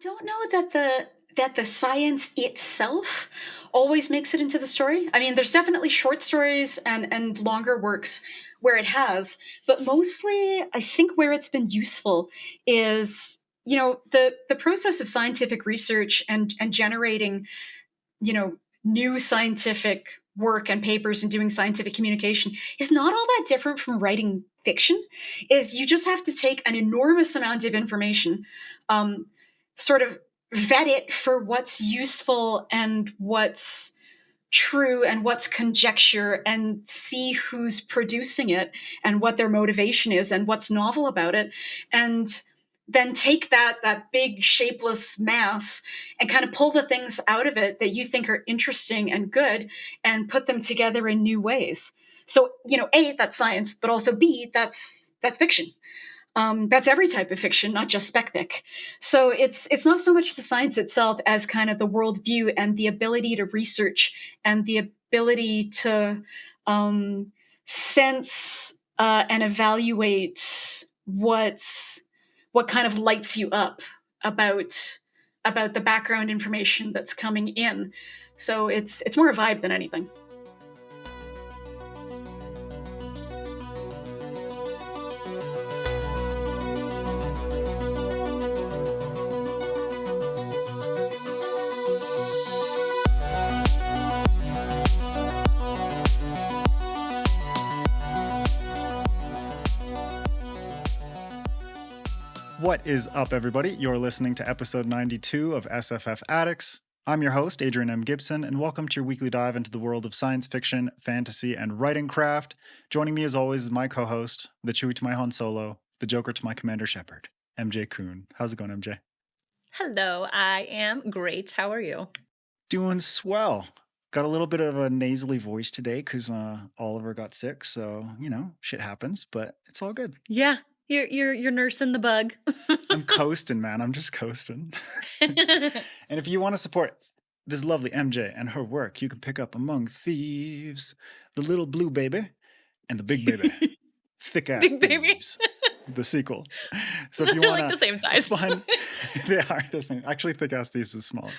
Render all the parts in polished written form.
don't know that the science itself always makes it into the story. I mean, there's definitely short stories and longer works where it has, but mostly I think where it's been useful is the process of scientific research and generating new scientific work and papers and doing scientific communication is not all that different from writing fiction. Is you just have to take an enormous amount of information, um, sort of vet it for what's useful and what's true and what's conjecture, and see who's producing it and what their motivation is and what's novel about it, and then take that big shapeless mass and kind of pull the things out of it that you think are interesting and good and put them together in new ways. So, A, that's science, but also B, that's fiction. That's every type of fiction, not just spec fic. So it's not so much the science itself as kind of the worldview and the ability to research and the ability to sense and evaluate what kind of lights you up about the background information that's coming in. So it's more a vibe than anything. What is up, everybody? You're listening to episode 92 of SFF Addicts. I'm your host, Adrian M. Gibson, and welcome to your weekly dive into the world of science fiction, fantasy, and writing craft. Joining me, as always, is my co-host, the Chewie to my Han Solo, the Joker to my Commander Shepard, MJ Kuhn. How's it going, MJ? Hello, I am great. How are you? Doing swell. Got a little bit of a nasally voice today because Oliver got sick, so, shit happens, but it's all good. Yeah. You're nursing the bug. I'm coasting, man. I'm just coasting. And if you want to support this lovely MJ and her work, you can pick up Among Thieves, The Little Blue Baby, and The Big Baby. Thick Ass Big Baby. Thieves, the sequel. So if you want like the same size. They are the same. Actually, Thick Ass Thieves is smaller.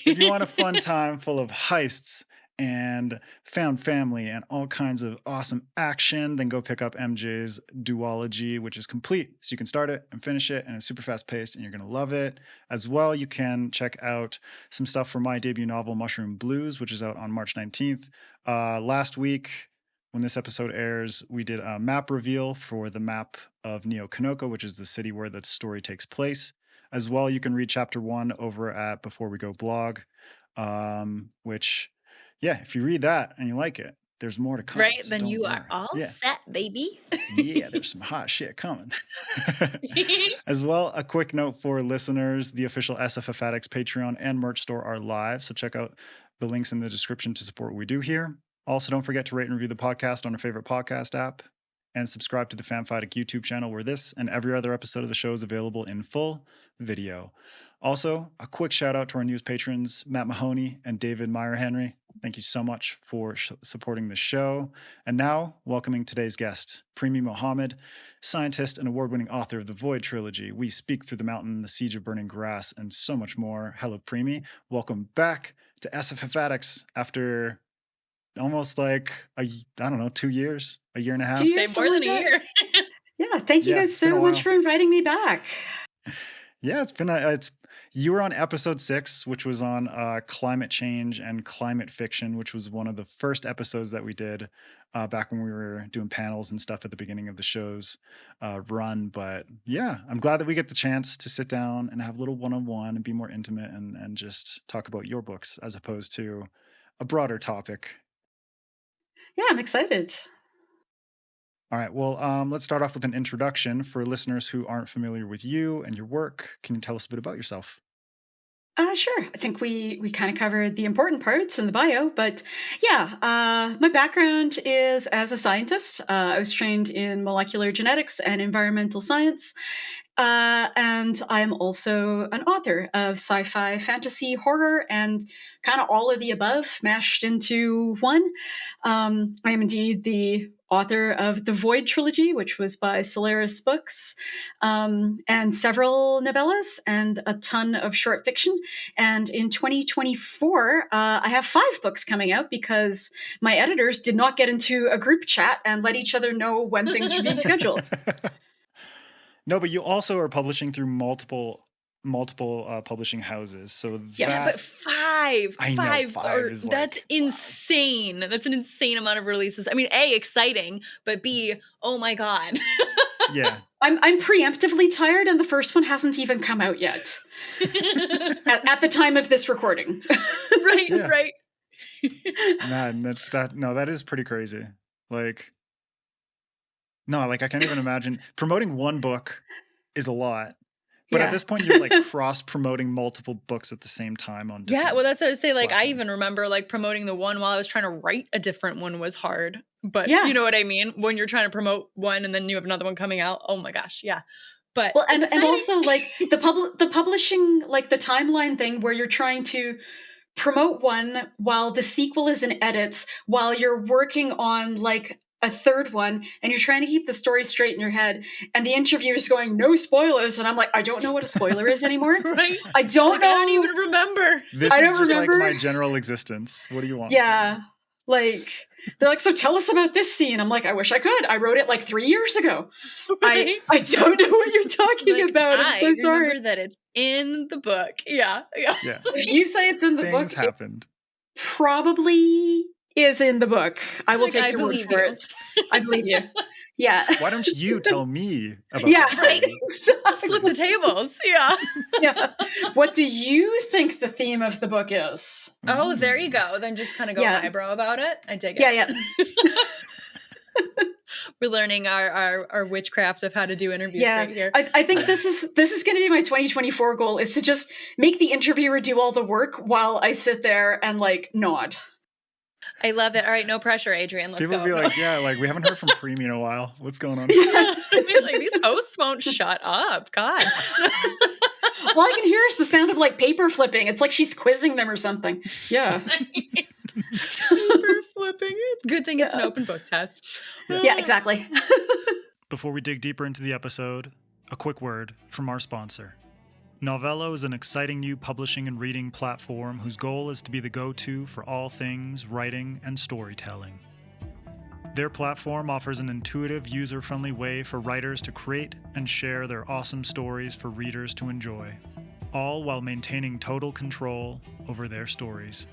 If you want a fun time full of heists and found family and all kinds of awesome action, then go pick up MJ's duology, which is complete. So you can start it and finish it, and it's super fast paced, and you're going to love it. As well, you can check out some stuff for my debut novel, Mushroom Blues, which is out on March 19th. Last week, when this episode airs, we did a map reveal for the map of Neo-Kanoko, which is the city where the story takes place. As well, you can read chapter 1 over at Before We Go blog, which... yeah, if you read that and you like it, there's more to come. Right, so then you worry. are all set, baby. Yeah, there's some hot shit coming. As well, a quick note for listeners, the official SFF Addicts Patreon and merch store are live, so check out the links in the description to support what we do here. Also, don't forget to rate and review the podcast on your favorite podcast app, and subscribe to the FanFiAddict YouTube channel where this and every other episode of the show is available in full video. Also, a quick shout out to our newest patrons, Matt Mahoney and David Meyer-Henry. Thank you so much for supporting the show. And now, welcoming today's guest, Premee Mohamed, scientist and award-winning author of the Void trilogy, We Speak Through the Mountain, The Siege of Burning Grass, and so much more. Hello, Premee. Welcome back to SFF Addicts after almost 2 years, a year and a half. 2 years, more than a year. Yeah, thank you guys so much for inviting me back. Yeah, you were on episode 6, which was on climate change and climate fiction, which was one of the first episodes that we did back when we were doing panels and stuff at the beginning of the show's run. But yeah, I'm glad that we get the chance to sit down and have a little one-on-one and be more intimate and just talk about your books as opposed to a broader topic. Yeah, I'm excited. All right, well, let's start off with an introduction for listeners who aren't familiar with you and your work. Can you tell us a bit about yourself? Sure. I think we kind of covered the important parts in the bio, but yeah, my background is as a scientist. I was trained in molecular genetics and environmental science, And I'm also an author of sci-fi, fantasy, horror, and kind of all of the above mashed into one. I am indeed the author of the Void trilogy, which was by Solaris Books, and several novellas and a ton of short fiction. And in 2024, I have 5 books coming out because my editors did not get into a group chat and let each other know when things were being scheduled. No, but you also are publishing through multiple publishing houses. So Yeah, but five. I know, 5 is that's like, insane. Wow. That's an insane amount of releases. I mean, A, exciting, but B, oh my God. Yeah. I'm preemptively tired, and the first one hasn't even come out yet. at the time of this recording. Right, Yeah. right. Man, that is pretty crazy. Like, no, like I can't even imagine. Promoting one book is a lot. But at this point, you're like cross-promoting multiple books at the same time on different well, that's what I would say. Like, platforms. I even remember like promoting the one while I was trying to write a different one was hard. But you know what I mean? When you're trying to promote one and then you have another one coming out, oh my gosh, yeah. But well, and also like the publishing, like the timeline thing where you're trying to promote one while the sequel is in edits, while you're working on like a third one, and you're trying to keep the story straight in your head, and the interviewer's going, no spoilers, and I'm like, I don't know what a spoiler is anymore. Right? I don't know. I don't even remember. This is just like my general existence. What do you want? Yeah. Like, they're like, so tell us about this scene. I'm like, I wish I could. I wrote it like 3 years ago. Right? I don't know what you're talking about. I'm so sorry. Remember that it's in the book. Yeah. If you say it's in the book, things happened. It probably is in the book. I will take your word for it. I believe you. Yeah. Why don't you tell me about right? Exactly. Flip the tables. Yeah. What do you think the theme of the book is? Oh, there you go. Then just kind of go highbrow about it. I dig it. Yeah. We're learning our witchcraft of how to do interviews right here. I think this is going to be my 2024 goal, is to just make the interviewer do all the work while I sit there and like nod. I love it. All right, no pressure, Adrian. Let's People go. Be like, yeah, like we haven't heard from Premee in a while. What's going on? I mean, like these hosts won't shut up. God. All I can hear is the sound of like paper flipping. It's like she's quizzing them or something. Yeah. Paper flipping it. Good thing it's an open book test. Yeah, exactly. Before we dig deeper into the episode, a quick word from our sponsor. Novelo is an exciting new publishing and reading platform whose goal is to be the go-to for all things writing and storytelling. Their platform offers an intuitive, user-friendly way for writers to create and share their awesome stories for readers to enjoy, all while maintaining total control over their stories.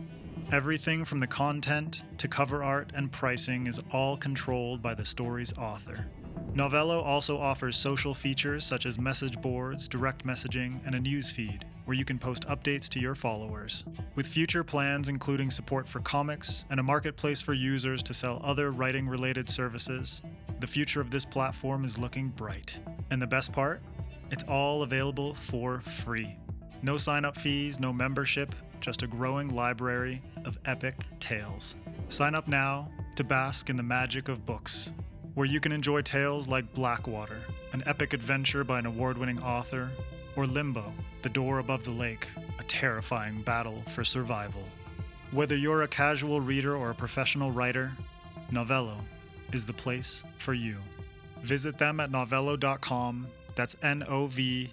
Everything from the content to cover art and pricing is all controlled by the story's author. Novelo also offers social features such as message boards, direct messaging, and a news feed, where you can post updates to your followers. With future plans including support for comics and a marketplace for users to sell other writing-related services, the future of this platform is looking bright. And the best part? It's all available for free. No sign-up fees, no membership, just a growing library of epic tales. Sign up now to bask in the magic of books, where you can enjoy tales like Blackwater, an epic adventure by an award-winning author, or Limbo, The Door Above the Lake, a terrifying battle for survival. Whether you're a casual reader or a professional writer, Novelo is the place for you. Visit them at novelo.com, that's Novelo.com.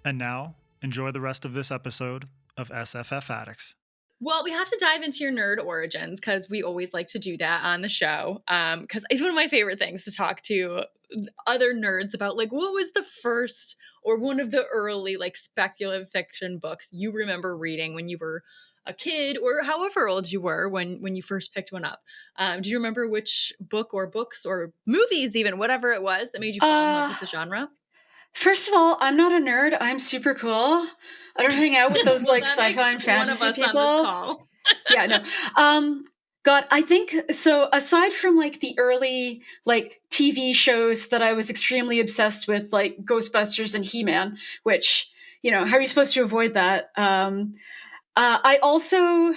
And now, enjoy the rest of this episode of SFF Addicts. Well, we have to dive into your nerd origins because we always like to do that on the show. Because it's one of my favorite things to talk to other nerds about, like, what was the first or one of the early, like, speculative fiction books you remember reading when you were a kid, or however old you were when you first picked one up. Do you remember which book or books or movies, even, whatever it was, that made you fall in love with the genre? First of all, I'm not a nerd. I'm super cool. I don't hang out with those like sci-fi and fantasy people. Yeah, no. God, I think so. Aside from like the early like TV shows that I was extremely obsessed with, like Ghostbusters and He-Man, which, you know, how are you supposed to avoid that? I also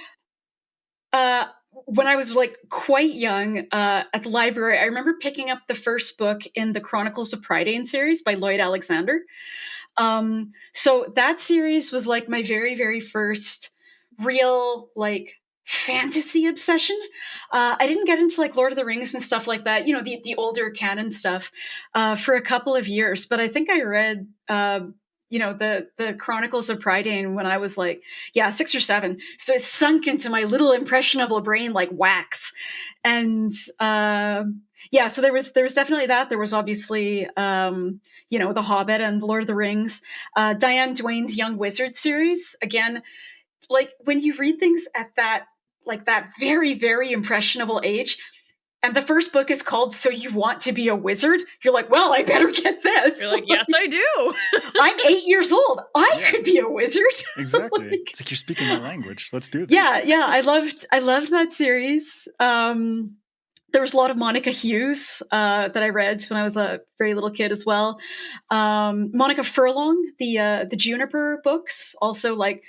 when I was like quite young at the library, I remember picking up the first book in the Chronicles of Prydain series by Lloyd Alexander. So that series was like my very, very first real like fantasy obsession. I didn't get into like Lord of the Rings and stuff like that, the older canon stuff, for a couple of years. But I think I read, the Chronicles of Prydain when I was like, 6 or 7. So it sunk into my little impressionable brain like wax. And so there was definitely that. There was obviously The Hobbit and Lord of the Rings. Diane Duane's Young Wizard series, again, like when you read things at that very, very impressionable age, and the first book is called So You Want to Be a Wizard, you're like, well, I better get this. You're like, yes, I do. I'm 8 years old. I could be a wizard. Exactly. It's like you're speaking my language. Let's do this. Yeah. I loved that series. There was a lot of Monica Hughes that I read when I was a very little kid as well. Monica Furlong, the Juniper books, also like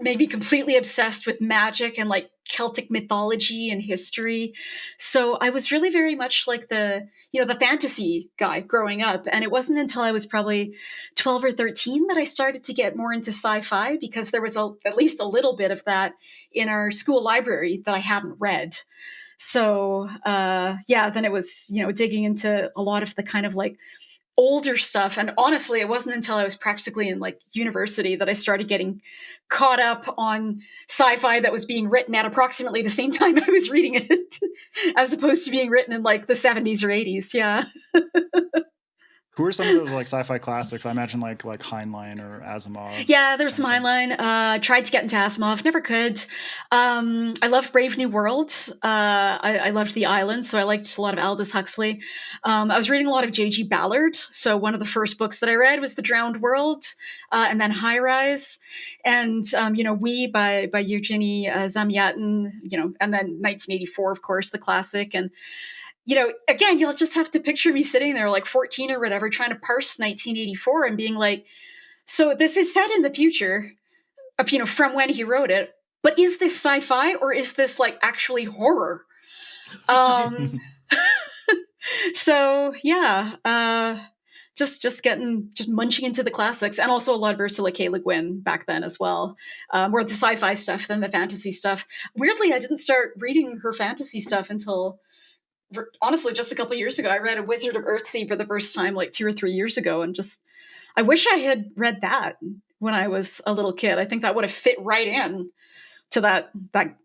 made me completely obsessed with magic and like Celtic mythology and history. So I was really very much like the fantasy guy growing up. And it wasn't until I was probably 12 or 13 that I started to get more into sci-fi, because there was at least a little bit of that in our school library that I hadn't read. So then it was, digging into a lot of the kind of like older stuff. And honestly, it wasn't until I was practically in like university that I started getting caught up on sci-fi that was being written at approximately the same time I was reading it, as opposed to being written in like the 70s or 80s. Yeah. Who are some of those like sci-fi classics? I imagine like Heinlein or Asimov. Yeah, there's some Heinlein. Tried to get into Asimov, never could. I loved Brave New World. I loved The Island, so I liked a lot of Aldous Huxley. I was reading a lot of J.G. Ballard. So one of the first books that I read was The Drowned World, and then High Rise, and We by Eugenie Zamyatin. And then 1984, of course, the classic. And again, you'll just have to picture me sitting there like 14 or whatever, trying to parse 1984 and being like, so this is set in the future of, from when he wrote it, but is this sci-fi or is this like actually horror? So yeah, just munching into the classics, and also a lot of Ursula K. Le Guin back then as well. More the sci-fi stuff than the fantasy stuff. Weirdly, I didn't start reading her fantasy stuff until honestly just a couple of years ago. I read A Wizard of Earthsea for the first time like 2 or 3 years ago, and I wish I had read that when I was a little kid. I think that would have fit right in to that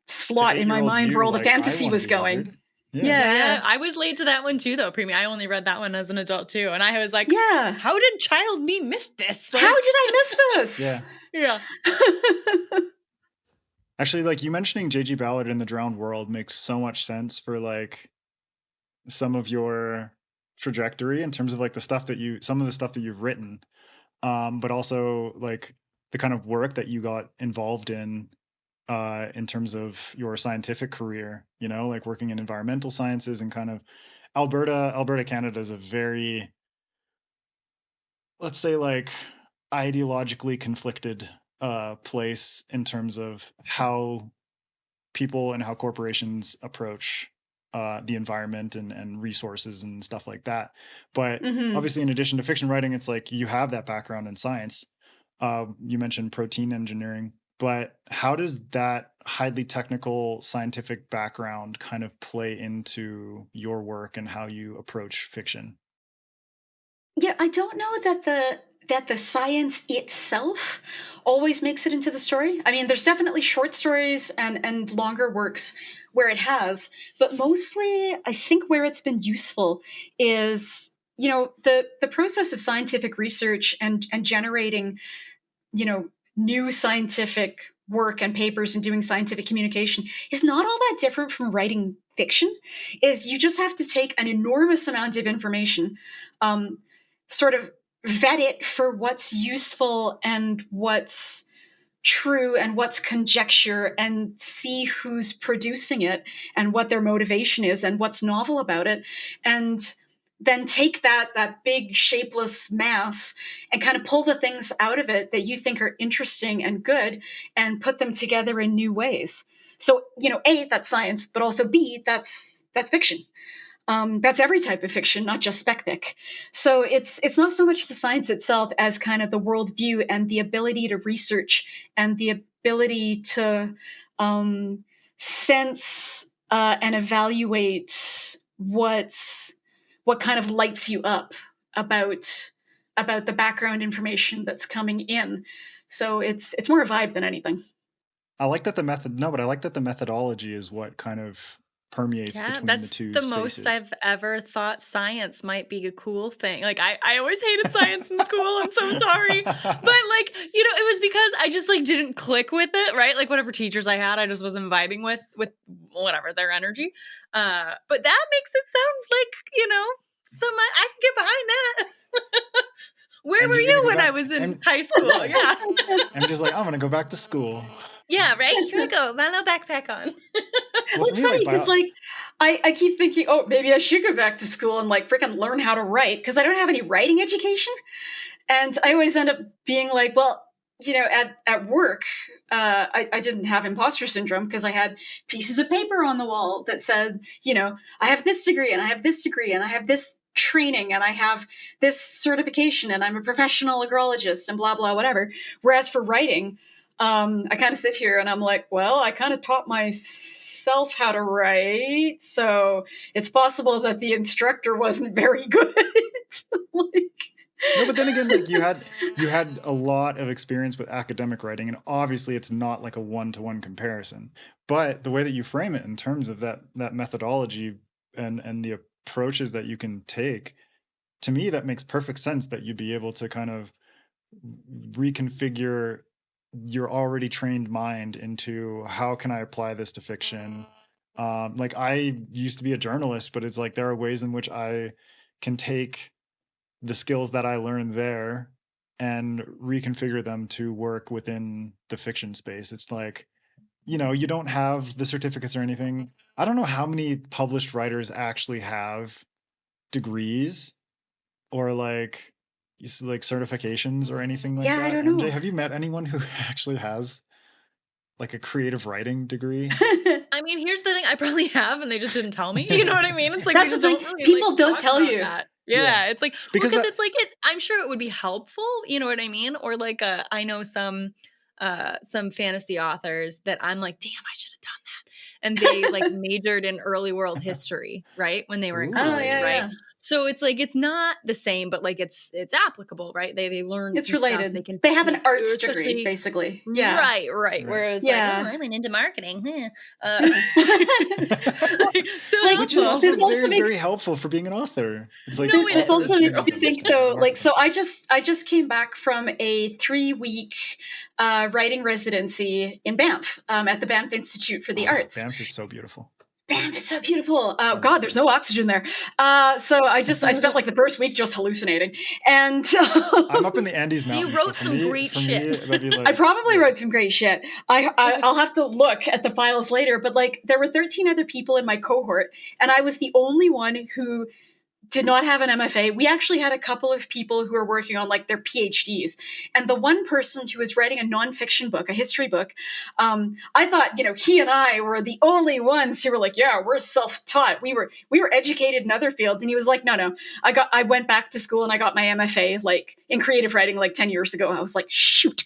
slot in my mind where all the fantasy was going. Yeah. I was late to that one too, though, Premee. I only read that one as an adult too, and I was like, yeah, how did child me miss this? Like, how did I miss this? Yeah. Actually, like you mentioning J.G. Ballard in The Drowned World makes so much sense for like some of your trajectory in terms of like some of the stuff that you've written, but also like the kind of work that you got involved in terms of your scientific career, like working in environmental sciences, and kind of Alberta, Canada is a very, let's say, like ideologically conflicted place in terms of how people and how corporations approach the environment and resources and stuff like that. But obviously, in addition to fiction writing, it's like you have that background in science. You mentioned protein engineering, but how does that highly technical scientific background kind of play into your work and how you approach fiction? Yeah, I don't know that the science itself always makes it into the story. I mean, there's definitely short stories and longer works where it has, but mostly I think where it's been useful is, the process of scientific research and generating, new scientific work and papers and doing scientific communication is not all that different from writing fiction. Is you just have to take an enormous amount of information, sort of vet it for what's useful and what's true and what's conjecture, and see who's producing it and what their motivation is and what's novel about it, and then take that big shapeless mass and kind of pull the things out of it that you think are interesting and good and put them together in new ways. So, A, that's science, but also B, that's fiction. That's every type of fiction, not just spec fic. So it's not so much the science itself as kind of the worldview and the ability to research and the ability to sense and evaluate what kind of lights you up about the background information that's coming in. So it's more a vibe than anything. I like that the methodology is what kind of permeates between the two the spaces. most I've ever thought science might be a cool thing. Like I always hated science in school. I'm so sorry. But like, it was because I just like didn't click with it, right? Like whatever teachers I had, I just wasn't vibing with whatever their energy. But that makes it sound like, I can get behind that. Where were you when I was in high school? Yeah. I'm just like, I'm going to go back to school. Yeah, right? Here I go. My little backpack on. Well, it's funny because I keep thinking, oh, maybe I should go back to school and like freaking learn how to write because I don't have any writing education. And I always end up being like, well, at work, I didn't have imposter syndrome because I had pieces of paper on the wall that said, I have this degree and I have this degree and I have this training and I have this certification and I'm a professional agrologist and blah, blah, whatever. Whereas for writing, I kind of sit here and I'm like, well, I kind of taught myself how to write. So it's possible that the instructor wasn't very good. No, but then again, like you had a lot of experience with academic writing, and obviously it's not like a one-to-one comparison. But the way that you frame it in terms of that methodology and the approaches that you can take, to me, that makes perfect sense that you'd be able to kind of reconfigure your already trained mind into how can I apply this to fiction. Like I used to be a journalist, but it's like there are ways in which I can take the skills that I learned there and reconfigure them to work within the fiction space. It's like, you don't have the certificates or anything. I don't know how many published writers actually have degrees or like certifications or anything like that. I don't know. MJ, have you met anyone who actually has like a creative writing degree? I mean, here's the thing. I probably have, and they just didn't tell me. You know what I mean? It's like that's the thing. People don't tell you. That. Yeah, it's like because it's like I'm sure it would be helpful. You know what I mean? Or like I know some fantasy authors that I'm like, damn, I should have done that. And they like majored in early world history, right? When they were in college, right? Yeah. So it's like it's not the same, but like it's applicable, right? They learn. It's related. Stuff. They have an arts degree, basically. Yeah. Right. Whereas like, I went into marketing. Which is also very helpful for being an author. It's like this also makes me think though, like so I just came back from a 3-week writing residency in Banff at the Banff Institute for the Arts. Banff is so beautiful. Banff is so beautiful. God, there's no oxygen there. So I spent like the first week just hallucinating. And I'm up in the Andes Mountains. You wrote some great shit. I probably wrote some great shit. I'll have to look at the files later, but like there were 13 other people in my cohort, and I was the only one who did not have an MFA. We actually had a couple of people who were working on like their PhDs. And the one person who was writing a nonfiction book, a history book, I thought, he and I were the only ones who were like, yeah, we're self-taught. We were educated in other fields. And he was like, no. I went back to school and I got my MFA like in creative writing like 10 years ago. I was like, shoot.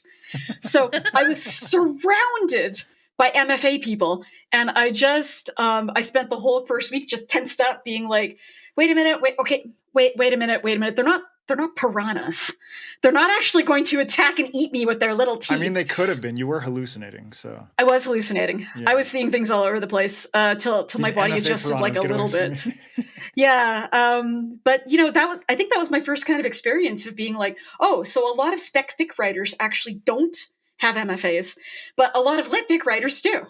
So I was surrounded by MFA people. And I just, I spent the whole first week just tensed up being like, wait a minute, wait a minute. They're not piranhas. They're not actually going to attack and eat me with their little teeth. I mean, they could have been. You were hallucinating, so. I was hallucinating. Yeah. I was seeing things all over the place till my body adjusted like a little bit. Yeah. But I think that was my first kind of experience of being like, oh, so a lot of spec fic writers actually don't have MFAs, but a lot of lit fic writers do.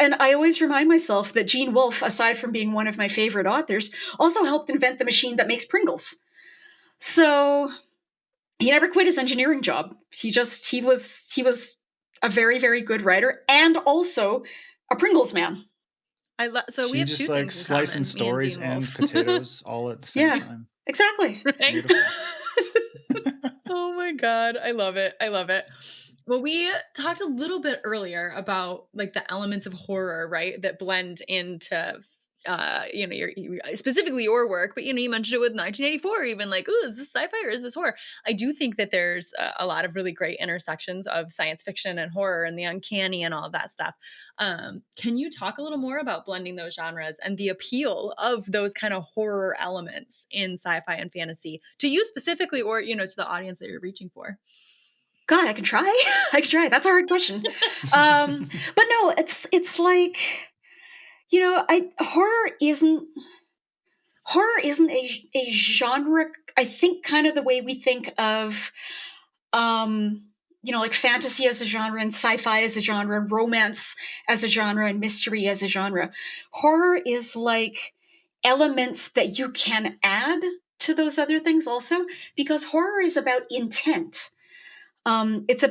And I always remind myself that Gene Wolfe, aside from being one of my favorite authors, also helped invent the machine that makes Pringles. So he never quit his engineering job. He was a very, very good writer and also a Pringles man. So we have just two like things slicing stories and potatoes all at the same time. Exactly. Right? Oh my God. I love it. Well, we talked a little bit earlier about like the elements of horror, right, that blend into specifically your work, but you mentioned it with 1984, even like, ooh, is this sci-fi or is this horror? I do think that there's a lot of really great intersections of science fiction and horror and the uncanny and all of that stuff. Can you talk a little more about blending those genres and the appeal of those kind of horror elements in sci-fi and fantasy to you specifically, or to the audience that you're reaching for? God, I can try. I can try. That's a hard question. But no, it's like, horror isn't a genre. I think kind of the way we think of, like fantasy as a genre and sci-fi as a genre, romance as a genre, and mystery as a genre. Horror is like elements that you can add to those other things also, because horror is about intent. It's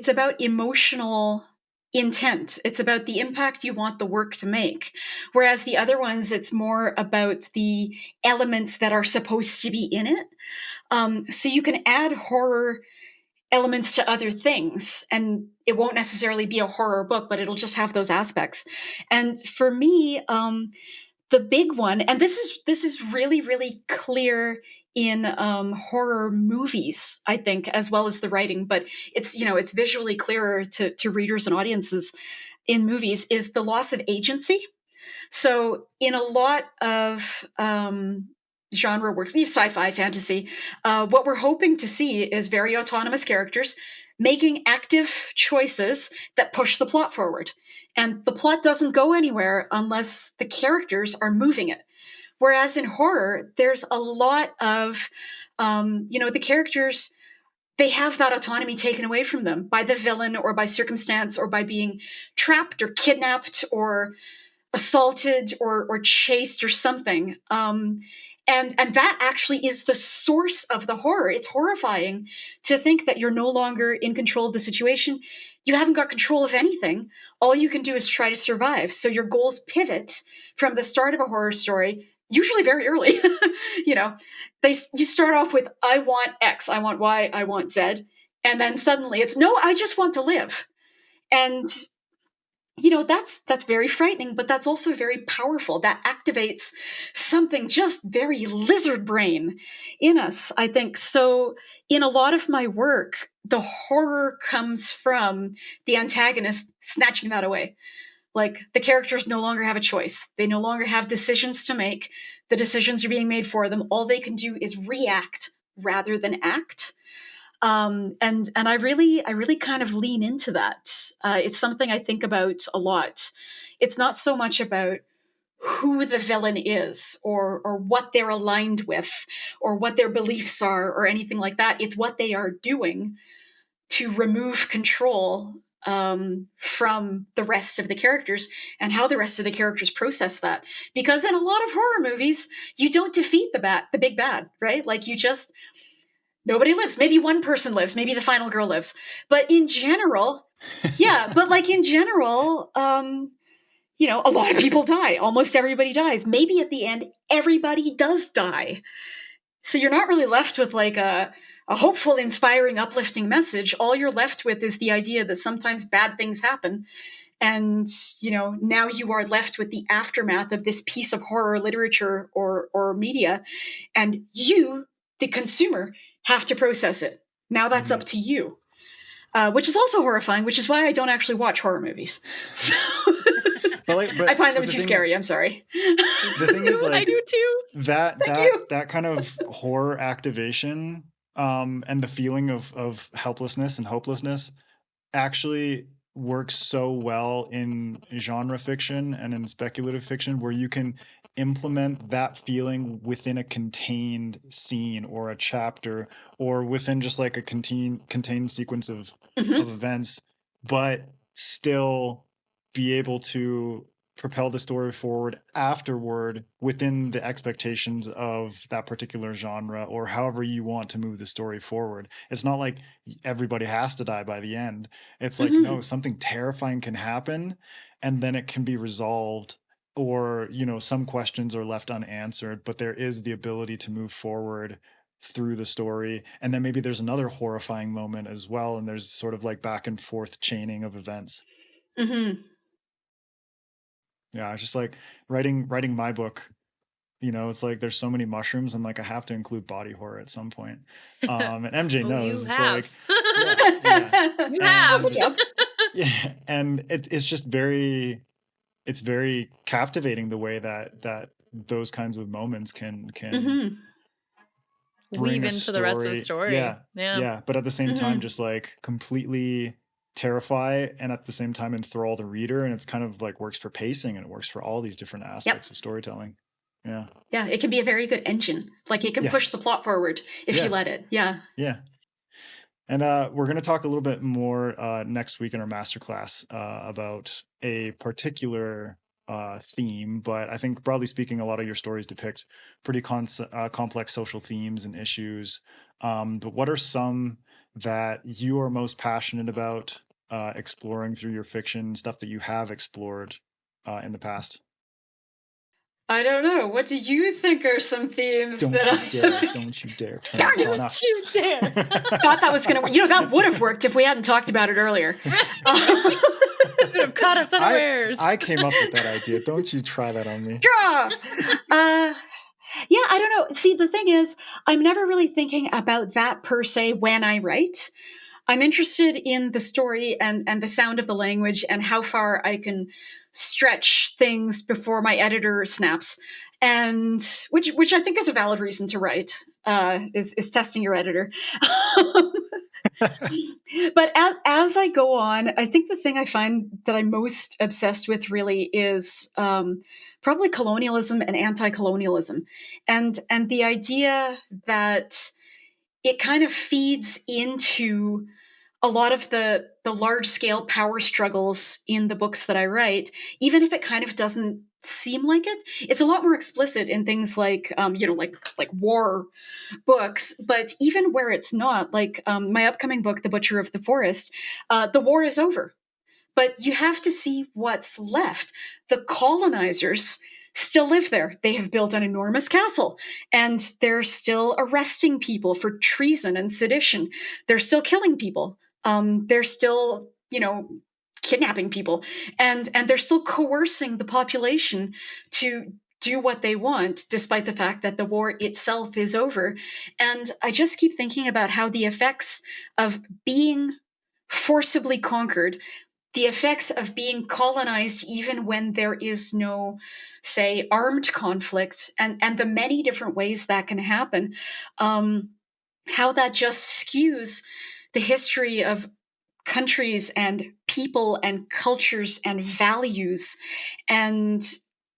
about emotional intent. It's about the impact you want the work to make. Whereas the other ones, it's more about the elements that are supposed to be in it. So you can add horror elements to other things, and it won't necessarily be a horror book, but it'll just have those aspects. And for me, the big one, and this is really, really clear in horror movies, I think, as well as the writing, but it's visually clearer to readers and audiences in movies, is the loss of agency. So in a lot of genre works, sci-fi, fantasy, what we're hoping to see is very autonomous characters making active choices that push the plot forward. And the plot doesn't go anywhere unless the characters are moving it. Whereas in horror, there's a lot of, the characters, they have that autonomy taken away from them by the villain or by circumstance or by being trapped or kidnapped or assaulted or chased or something. And that actually is the source of the horror. It's horrifying to think that you're no longer in control of the situation. You haven't got control of anything. All you can do is try to survive. So your goals pivot from the start of a horror story, usually very early. You start off with, I want X, I want Y, I want Z. And then suddenly it's, no, I just want to live. And that's very frightening, but that's also very powerful. That activates something just very lizard brain in us, I think. So in a lot of my work, the horror comes from the antagonist snatching that away. Like, the characters no longer have a choice. They no longer have decisions to make. The decisions are being made for them. All they can do is react rather than act. And I really kind of lean into that. It's something I think about a lot. It's not so much about who the villain is or what they're aligned with or what their beliefs are or anything like that. It's what they are doing to remove control from the rest of the characters and how the rest of the characters process that. Because in a lot of horror movies, you don't defeat the big bad, right? Like, nobody lives. Maybe one person lives. Maybe the final girl lives. But in general, a lot of people die. Almost everybody dies. Maybe at the end, everybody does die. So you're not really left with like a hopeful, inspiring, uplifting message. All you're left with is the idea that sometimes bad things happen. And, now you are left with the aftermath of this piece of horror literature or media. And you, the consumer, have to process it. Now that's up to you, which is also horrifying, which is why I don't actually watch horror movies. So but I find them too scary. I'm sorry. The thing is, like, I do too. That kind of horror activation and the feeling of helplessness and hopelessness actually works so well in genre fiction and in speculative fiction, where you can implement that feeling within a contained scene or a chapter or within just like a contained sequence of events, but still be able to propel the story forward afterward within the expectations of that particular genre or however you want to move the story forward. It's not like everybody has to die by the end. It's like, no, something terrifying can happen and then it can be resolved, or, some questions are left unanswered, but there is the ability to move forward through the story, and then maybe there's another horrifying moment as well, and there's sort of like back and forth chaining of events. Mm-hmm. Yeah, it's just like writing my book. You know, it's like there's so many mushrooms. I'm like, I have to include body horror at some point. And MJ Well, knows. you It's have. like, yeah. You have. And yeah, and it's just very, it's very captivating the way that those kinds of moments can Mm-hmm. bring Weave a into the rest of the story. story. Yeah, but at the same time, Mm-hmm. just like completely terrify and at the same time enthrall the reader, and it's kind of like works for pacing and it works for all these different aspects of storytelling. Yeah. Yeah, it can be a very good engine. Like it can push the plot forward if you let it. Yeah. Yeah. And we're going to talk a little bit more next week in our masterclass about a particular theme, but I think broadly speaking, a lot of your stories depict pretty complex social themes and issues. But what are some that you are most passionate about exploring through your fiction, stuff that you have explored in the past? I don't know. What do you think are some themes Don't you dare turn Darn this on us. You dare. Thought that was going to, that would have worked if we hadn't talked about it earlier. Would have caught us unawares. I came up with that idea. Don't you try that on me. Yeah, I don't know. See, the thing is, I'm never really thinking about that per se when I write. I'm interested in the story and the sound of the language and how far I can stretch things before my editor snaps, and which I think is a valid reason to write. Is testing your editor. But as I go on, I think the thing I find that I'm most obsessed with really is probably colonialism and anti-colonialism, and the idea that it kind of feeds into a lot of the large scale power struggles in the books that I write, even if it kind of doesn't seem like it. It's a lot more explicit in things like like war books, but even where it's not, like my upcoming book, The Butcher of the Forest, the war is over, but you have to see what's left. The colonizers still live there. They have built an enormous castle, and they're still arresting people for treason and sedition. They're still killing people. They're still, kidnapping people, and they're still coercing the population to do what they want, despite the fact that the war itself is over. And I just keep thinking about how the effects of being forcibly conquered, the effects of being colonized even when there is no, say, armed conflict, and the many different ways that can happen, how that just skews the history of countries and people and cultures and values, and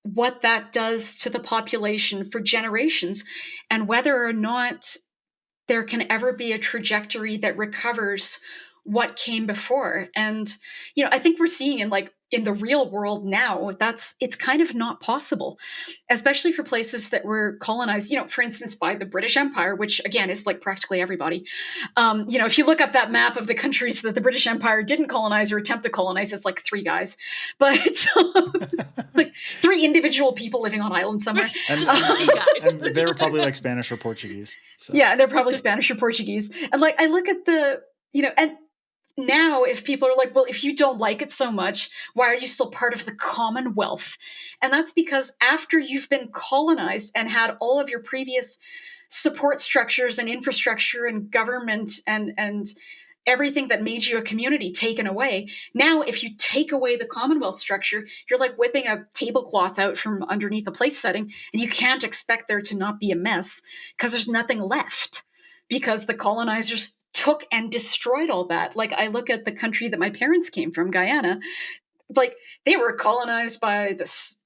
what that does to the population for generations, and whether or not there can ever be a trajectory that recovers what came before. And I think we're seeing in the real world now, it's kind of not possible, especially for places that were colonized, for instance, by the British Empire, which again is like practically everybody. If you look up that map of the countries that the British Empire didn't colonize or attempt to colonize, it's like 3 guys, but like 3 individual people living on islands somewhere. And they were probably like Spanish or Portuguese. So. Yeah, they're probably Spanish or Portuguese. And I look at and now if people are like, well, if you don't like it so much, why are you still part of the Commonwealth? And that's because after you've been colonized and had all of your previous support structures and infrastructure and government and everything that made you a community taken away, now if you take away the Commonwealth structure, you're like whipping a tablecloth out from underneath a place setting, and you can't expect there to not be a mess because there's nothing left, because the colonizers took and destroyed all that. Like, I look at the country that my parents came from, Guyana, like they were colonized by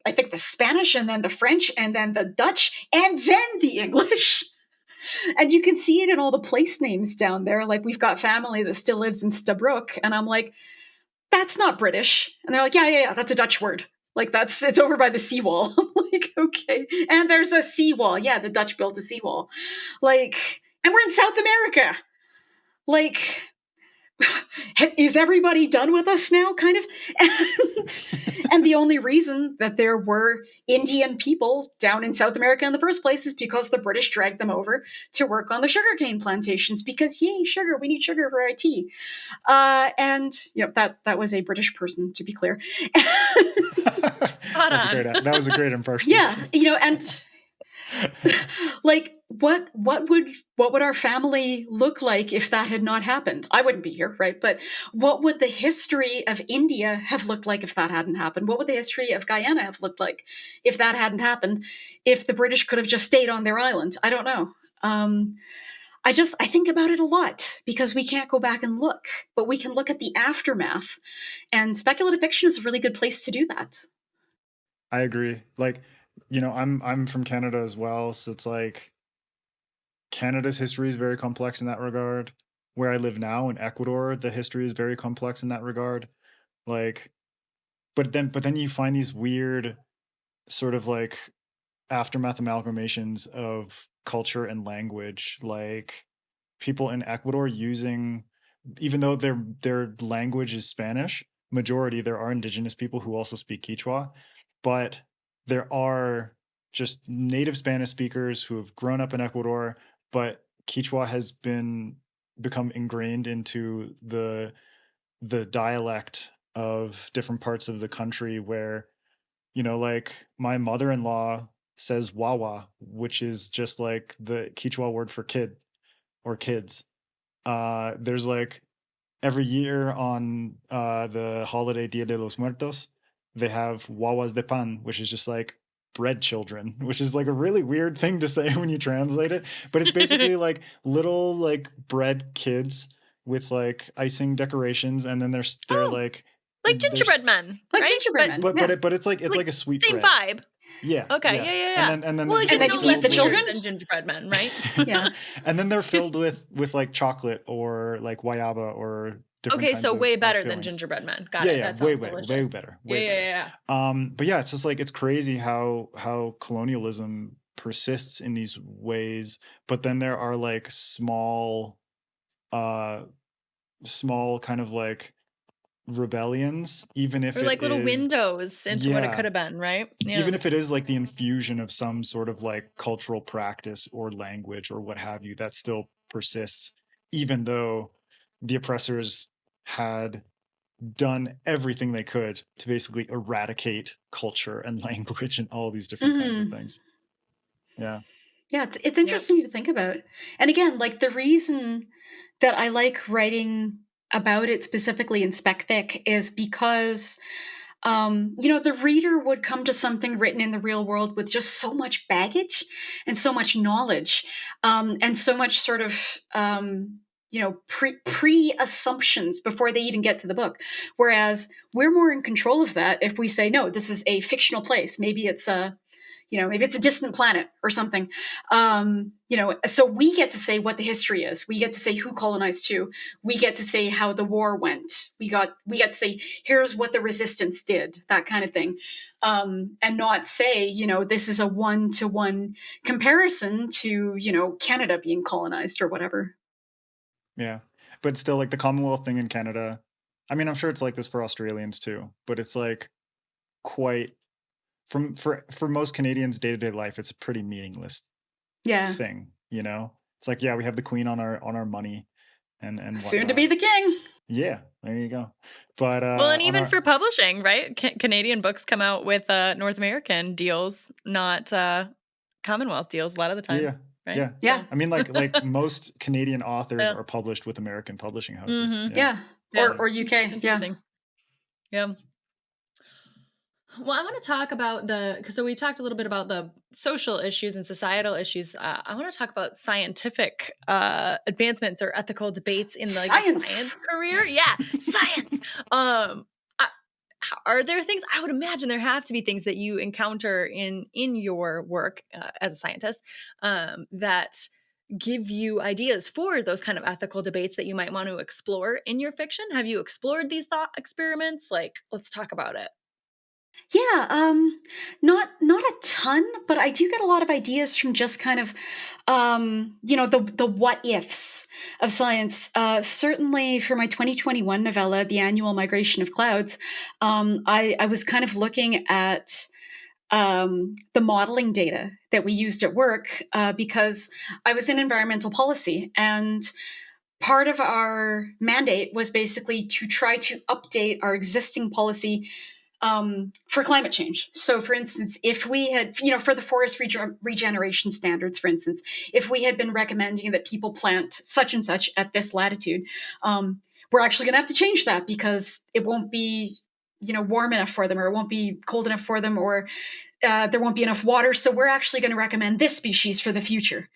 I think the Spanish, and then the French, and then the Dutch, and then the English. And you can see it in all the place names down there. Like, we've got family that still lives in Stabroek, and I'm like, that's not British. And they're like, yeah, that's a Dutch word. Like, it's over by the seawall. I'm like, okay. And there's a seawall. Yeah, the Dutch built a seawall. Like, and we're in South America. Like, is everybody done with us now, kind of? And the only reason that there were Indian people down in South America in the first place is because the British dragged them over to work on the sugarcane plantations, because yay, sugar, we need sugar for our tea. And that was a British person, to be clear. That was a great impression. Yeah, and like what would our family look like if that had not happened? I wouldn't be here, right? But what would the history of India have looked like if that hadn't happened? What would the history of Guyana have looked like if that hadn't happened? If the British could have just stayed on their island? I don't know. I think about it a lot because we can't go back and look, but we can look at the aftermath, and speculative fiction is a really good place to do that. I agree. Like, I'm from Canada as well, so it's like Canada's history is very complex in that regard. Where I live now in Ecuador, the history is very complex in that regard. Like, but then you find these weird sort of like aftermath amalgamations of culture and language, like people in Ecuador using, even though their language is Spanish, majority there are indigenous people who also speak Quechua, but there are just native Spanish speakers who have grown up in Ecuador, but Quechua has become ingrained into the dialect of different parts of the country, where like my mother-in-law says wawa, which is just like the Quechua word for kid or kids. There's like every year on the holiday Dia de los Muertos, they have wawas de pan, which is just like bread children, which is like a really weird thing to say when you translate it. But it's basically like little like bread kids with like icing decorations, and then they're like gingerbread men, like right? gingerbread men. But it's like a sweet same bread. vibe. Yeah. Okay. Yeah. And then well, and then you feed the children than gingerbread men, right? Yeah. And then they're filled with like chocolate or like guayaba or different kinds so of, way better of than fillings. gingerbread men. Got it. That way sounds delicious. way better. Way better. But yeah, it's just like it's crazy how colonialism persists in these ways, but then there are like small kind of like rebellions, even if or like little windows into what it could have been, right? Yeah. Even if it is like the infusion of some sort of like cultural practice or language or what have you, that still persists, even though the oppressors had done everything they could to basically eradicate culture and language and all these different kinds of things. Yeah. Yeah, it's interesting to think about. And again, like the reason that I like writing about it specifically in spec fic is because the reader would come to something written in the real world with just so much baggage and so much knowledge, and so much sort of pre-assumptions before they even get to the book. Whereas we're more in control of that if we say, no, this is a fictional place. Maybe it's maybe it's a distant planet or something. So we get to say what the history is. We get to say who colonized who. We get to say how the war went. We get to say, here's what the resistance did, that kind of thing. And not say, this is a one-to-one comparison to, Canada being colonized or whatever. Yeah. But still, like the Commonwealth thing in Canada, I mean, I'm sure it's like this for Australians too, but it's like quite for most Canadians' day-to-day life, it's a pretty meaningless thing, It's like, yeah, we have the Queen on our money and soon to be the king. Yeah, there you go. But well, and even for publishing, right? Canadian books come out with North American deals, not Commonwealth deals a lot of the time. Yeah. Right? Yeah. I mean, like most Canadian authors are published with American publishing houses. Mm-hmm. Yeah. Or UK. Interesting. Yeah. Well, I want to talk about so we talked a little bit about the social issues and societal issues. I want to talk about scientific advancements or ethical debates in the science career. Yeah, science. Are there things? I would imagine there have to be things that you encounter in your work as a scientist that give you ideas for those kind of ethical debates that you might want to explore in your fiction. Have you explored these thought experiments? Like, let's talk about it. Yeah, not a ton, but I do get a lot of ideas from just kind of, the what ifs of science. Certainly for my 2021 novella, The Annual Migration of Clouds, I was kind of looking at the modeling data that we used at work because I was in environmental policy, and part of our mandate was basically to try to update our existing policy for climate change. So, for instance, if we had, for the forest regeneration standards, for instance, if we had been recommending that people plant such and such at this latitude, we're actually going to have to change that because it won't be, warm enough for them, or it won't be cold enough for them, or there won't be enough water. So we're actually going to recommend this species for the future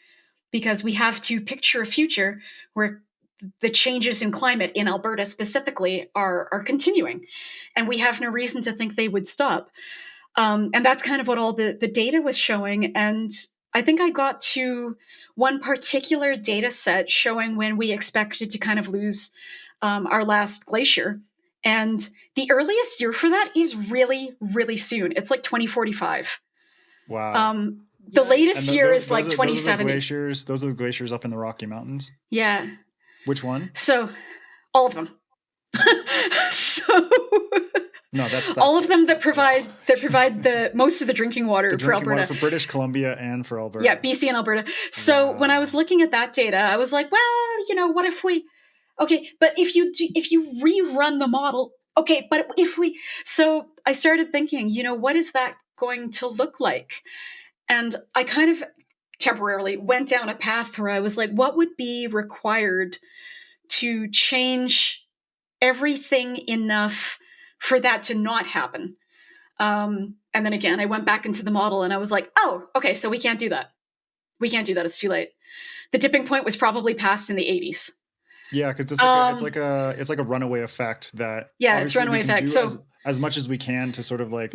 because we have to picture a future where the changes in climate in Alberta specifically are continuing, and we have no reason to think they would stop. And that's kind of what all the data was showing. And I think I got to one particular data set showing when we expected to kind of lose our last glacier. And the earliest year for that is really, really soon. It's like 2045. Wow. The latest And year is like those are 2070. Those are the glaciers up in the Rocky Mountains? Yeah. Which one? So, all of them. So, no, that's all of them that provide the most of the drinking water for Alberta. Water for British Columbia and for Alberta. Yeah, BC and Alberta. So when I was looking at that data, I was like, well, what if we? Okay, but if you rerun the model, okay, but if we, so I started thinking, what is that going to look like? And I kind of temporarily went down a path where I was like, what would be required to change everything enough for that to not happen? And then again, I went back into the model and I was like, oh, okay, so we can't do that. We can't do that. It's too late. The tipping point was probably passed in the 80s. Yeah, because it's like a runaway effect that it's runaway effect. So as much as we can to sort of like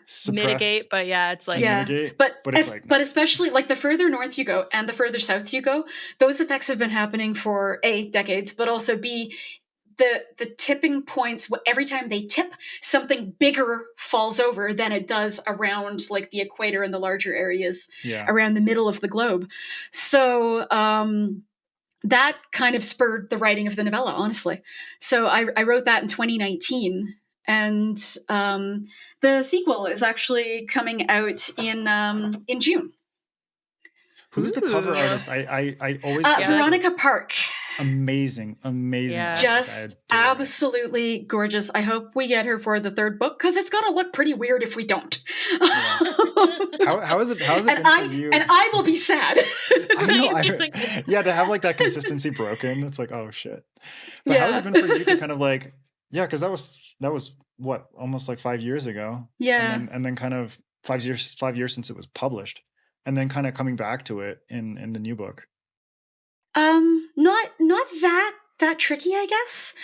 suppress, mitigate, but it's like mitigate, but it's like but especially like the further north you go and the further south you go, those effects have been happening for A, decades, but also B, the tipping points, every time they tip, something bigger falls over than it does around like the equator and the larger areas around the middle of the globe. So that kind of spurred the writing of the novella, honestly. So I wrote that in 2019, and the sequel is actually coming out in June. Who's the cover artist? I always Veronica Park. Amazing. Just absolutely gorgeous. I hope we get her for the third book because it's gonna look pretty weird if we don't. How is it been for you? And I will be sad. I know. To have like that consistency broken, it's like, oh shit. But how has it been for you to kind of like, because that was what, almost like 5 years ago. Yeah. And then kind of 5 years since it was published. And then kind of coming back to it in the new book. Not that tricky, I guess,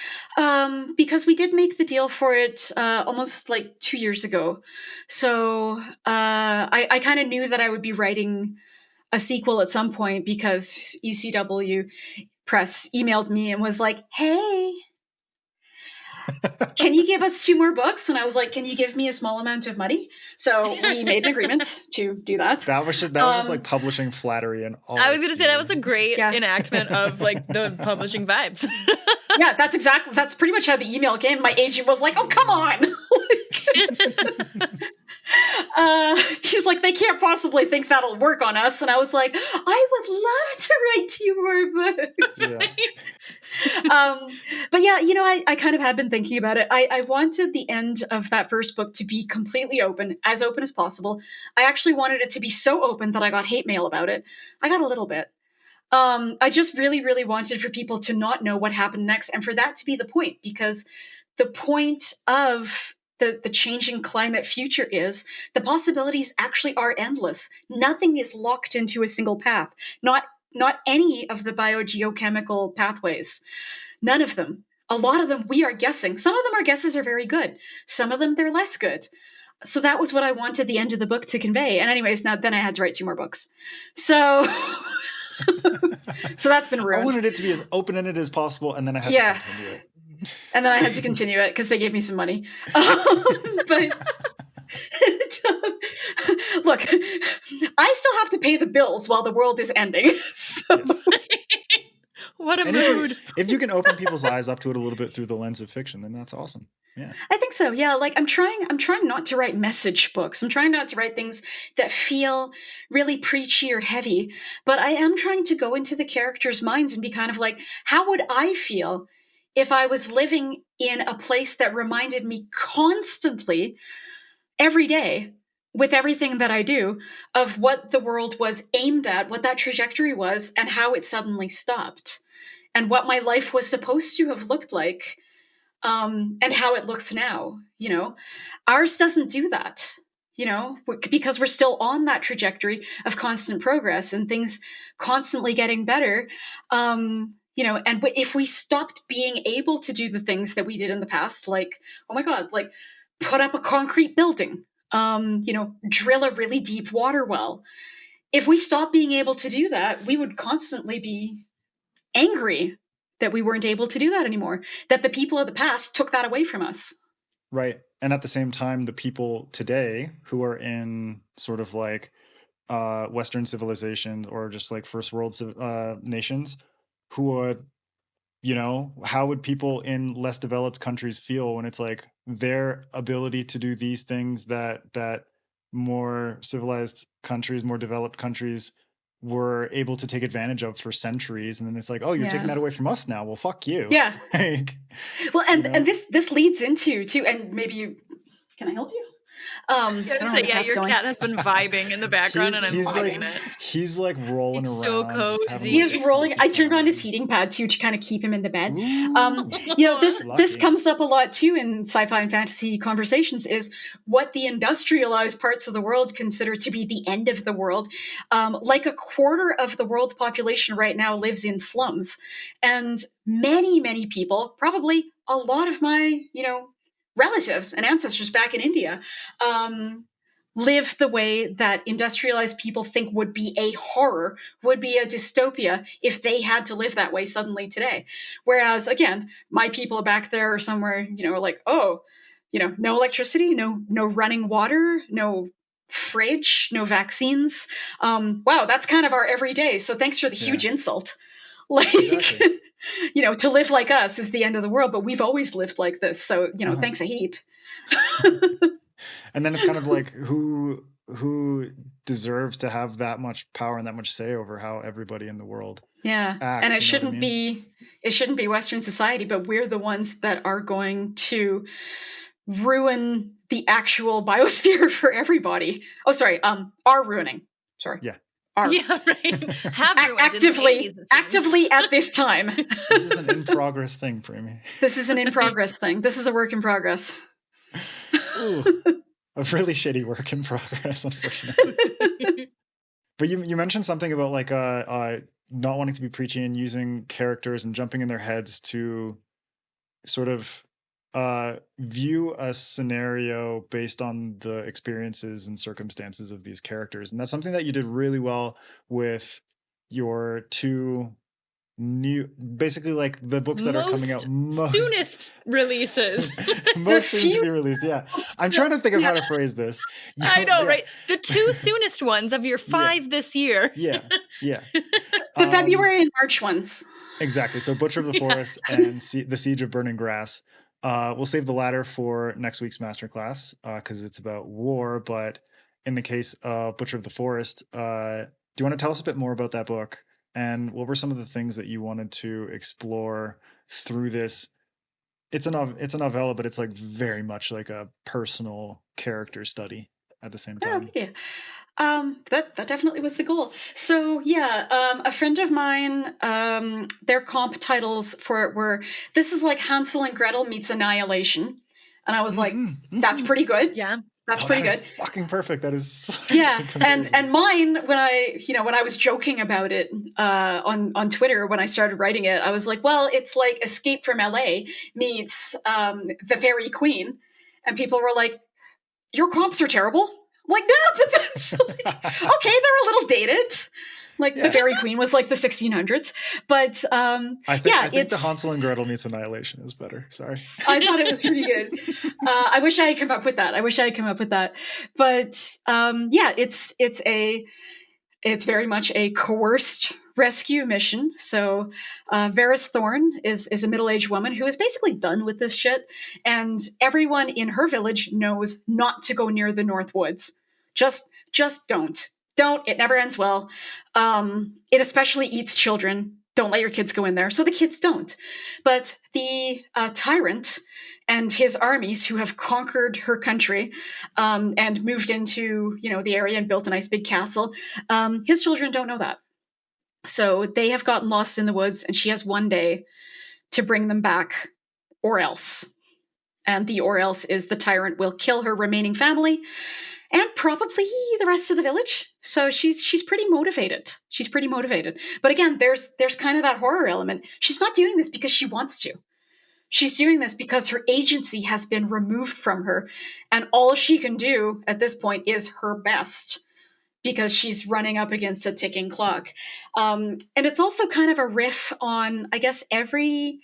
because we did make the deal for it almost like 2 years ago. So I kind of knew that I would be writing a sequel at some point because ECW Press emailed me and was like, hey, can you give us 2 more books? And I was like, can you give me a small amount of money? So we made an agreement to do that. That was just like publishing flattery and all. I was going to say that was a great enactment of like the publishing vibes. Yeah, that's pretty much how the email came. My agent was like, oh, come on. He's like, they can't possibly think that'll work on us. And I was like, I would love to write 2 more books. But I kind of had been thinking about it. I wanted the end of that first book to be completely open as possible. I actually wanted it to be so open that I got hate mail about it. I got a little bit. I just really, really wanted for people to not know what happened next and for that to be the point, because the point of the changing climate future is the possibilities actually are endless. Nothing is locked into a single path. Not any of the biogeochemical pathways. None of them. A lot of them we are guessing. Some of them our guesses are very good. Some of them they're less good. So that was what I wanted the end of the book to convey. And anyways, then I had to write 2 more books. So so that's been ruined. I wanted it to be as open-ended as possible, and then I had to continue it. And then I had to continue it because they gave me some money. But look, I still have to pay the bills while the world is ending. So. Yes. What a And mood. if you can open people's eyes up to it a little bit through the lens of fiction, then that's awesome. Yeah. I think so. Yeah. Like I'm trying not to write message books. I'm trying not to write things that feel really preachy or heavy, but I am trying to go into the characters' minds and be kind of like, how would I feel if I was living in a place that reminded me constantly every day with everything that I do of what the world was aimed at, what that trajectory was, and how it suddenly stopped, and what my life was supposed to have looked like, and how it looks now. You know, ours doesn't do that. You know, because we're still on that trajectory of constant progress and things constantly getting better. You know, and if we stopped being able to do the things that we did in the past, like, oh my God, like put up a concrete building, you know, drill a really deep water well. If we stopped being able to do that, we would constantly be angry that we weren't able to do that anymore, that the people of the past took that away from us. Right. And at the same time, the people today who are in sort of like Western civilizations or just like first world nations who would, you know, how would people in less developed countries feel when it's like their ability to do these things that more civilized countries, more developed countries were able to take advantage of for centuries, and then it's like, oh, you're taking that away from us now. Well, fuck you. Yeah. Like, well, and this leads into too, and maybe you can I help you? Yeah, your cat has been vibing in the background, and I'm vibing like, it. He's like rolling He's around. So cozy. He is rolling. I turned on his heating pad too to kind of keep him in the bed. You know, this comes up a lot too in sci-fi and fantasy conversations, is what the industrialized parts of the world consider to be the end of the world. Like a quarter of the world's population right now lives in slums, and many people, probably a lot of my, you know, relatives and ancestors back in India, live the way that industrialized people think would be a horror, would be a dystopia if they had to live that way suddenly today. Whereas, again, my people back there are somewhere, you know, like, oh, you know, no electricity, no running water, no fridge, no vaccines. Wow, that's kind of our everyday. So thanks for the huge insult. Like, exactly. You know, to live like us is the end of the world, but we've always lived like this. So, you know, thanks a heap. And then it's kind of like who deserves to have that much power and that much say over how everybody in the world acts, and it shouldn't be Western society, but we're the ones that are going to ruin the actual biosphere for everybody. Oh, sorry, are ruining. Sorry. Yeah. Yeah, right. Have actively at this time. This is an in progress thing, Premee. This is an in progress thing. This is a work in progress. Ooh, a really shitty work in progress, unfortunately. But you mentioned something about like not wanting to be preachy and using characters and jumping in their heads to sort of view a scenario based on the experiences and circumstances of these characters. And that's something that you did really well with your two new, basically like the books that are coming out soonest releases. Most soon to be released. Yeah. I'm trying to think of how to phrase this. I know, right? The two soonest ones of your 5 this year. Yeah. The February and March ones. Exactly. So Butcher of the Forest and The Siege of Burning Grass. We'll save the latter for next week's masterclass because it's about war. But in the case of Butcher of the Forest, do you want to tell us a bit more about that book? And what were some of the things that you wanted to explore through this? It's a novella, but it's like very much like a personal character study at the same time. Yeah. That definitely was the goal. So a friend of mine, their comp titles for it were, this is like Hansel and Gretel meets Annihilation. And I was like, that's pretty good. Yeah. That's pretty good. Fucking perfect. That is and mine, when I was joking about it on Twitter when I started writing it, I was like, well, it's like Escape from LA meets The Fairy Queen, and people were like, your comps are terrible. I'm like, no, but that's like, okay, they're a little dated. Like the Fairy Queen was like the 1600s. But I think the Hansel and Gretel meets Annihilation is better. Sorry. I thought it was pretty good. I wish I had come up with that. But it's very much a coerced rescue mission. So Varys Thorn is a middle-aged woman who is basically done with this shit. And everyone in her village knows not to go near the North Woods. Just don't. Don't. It never ends well. It especially eats children. Don't let your kids go in there. So the kids don't. But the tyrant and his armies who have conquered her country and moved into, the area and built a nice big castle, his children don't know that. So they have gotten lost in the woods, and she has one day to bring them back, or else. And the or else is the tyrant will kill her remaining family and probably the rest of the village. So she's pretty motivated. But again, there's kind of that horror element. She's not doing this because she wants to. She's doing this because her agency has been removed from her. And all she can do at this point is her best because she's running up against a ticking clock. And it's also kind of a riff on, I guess, every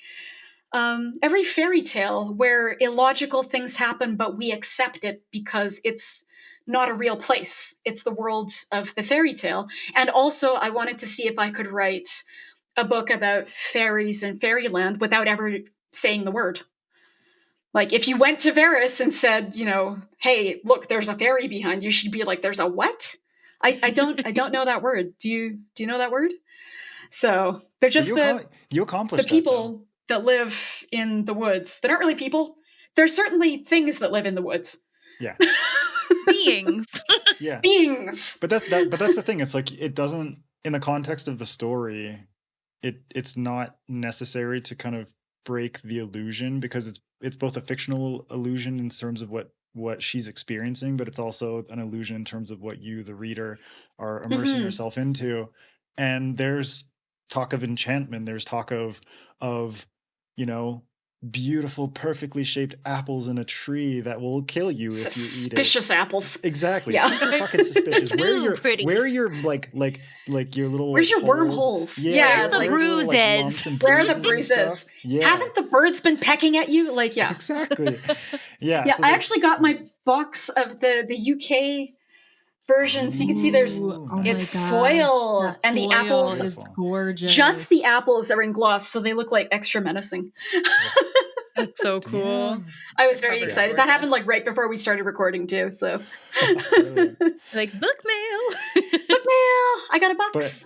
fairy tale where illogical things happen, but we accept it because it's not a real place. It's the world of the fairy tale. And also, I wanted to see if I could write a book about fairies and fairyland without ever saying the word. Like, if you went to Varys and said, hey, look, there's a fairy behind you, she'd be like, there's a what? I don't know that word. Do you know that word? So they're just you accomplished the people that live in the woods. They're not really people. There's certainly things that live in the woods. Yeah. Beings. Yeah. Beings. But that's the thing. It's like, it doesn't, in the context of the story, it's not necessary to kind of break the illusion, because it's both a fictional illusion in terms of what she's experiencing, but it's also an illusion in terms of what you, the reader, are immersing yourself into. And there's talk of enchantment. There's talk of beautiful, perfectly shaped apples in a tree that will kill you if you eat it. Suspicious apples. Exactly. Yeah. Super fucking suspicious. Where are your like your little Where's your holes? wormholes? Yeah. Where's the bruises? Where are the bruises? Yeah. Haven't the birds been pecking at you? Like, yeah. Exactly. Yeah. Yeah, so I actually got my box of the UK version, so you can see it's foil, and the apples. It's gorgeous. Just the apples are in gloss, so they look like extra menacing. That's so cool. Yeah. I was very excited. That happened like right before we started recording too. So, like, book mail. I got a box. But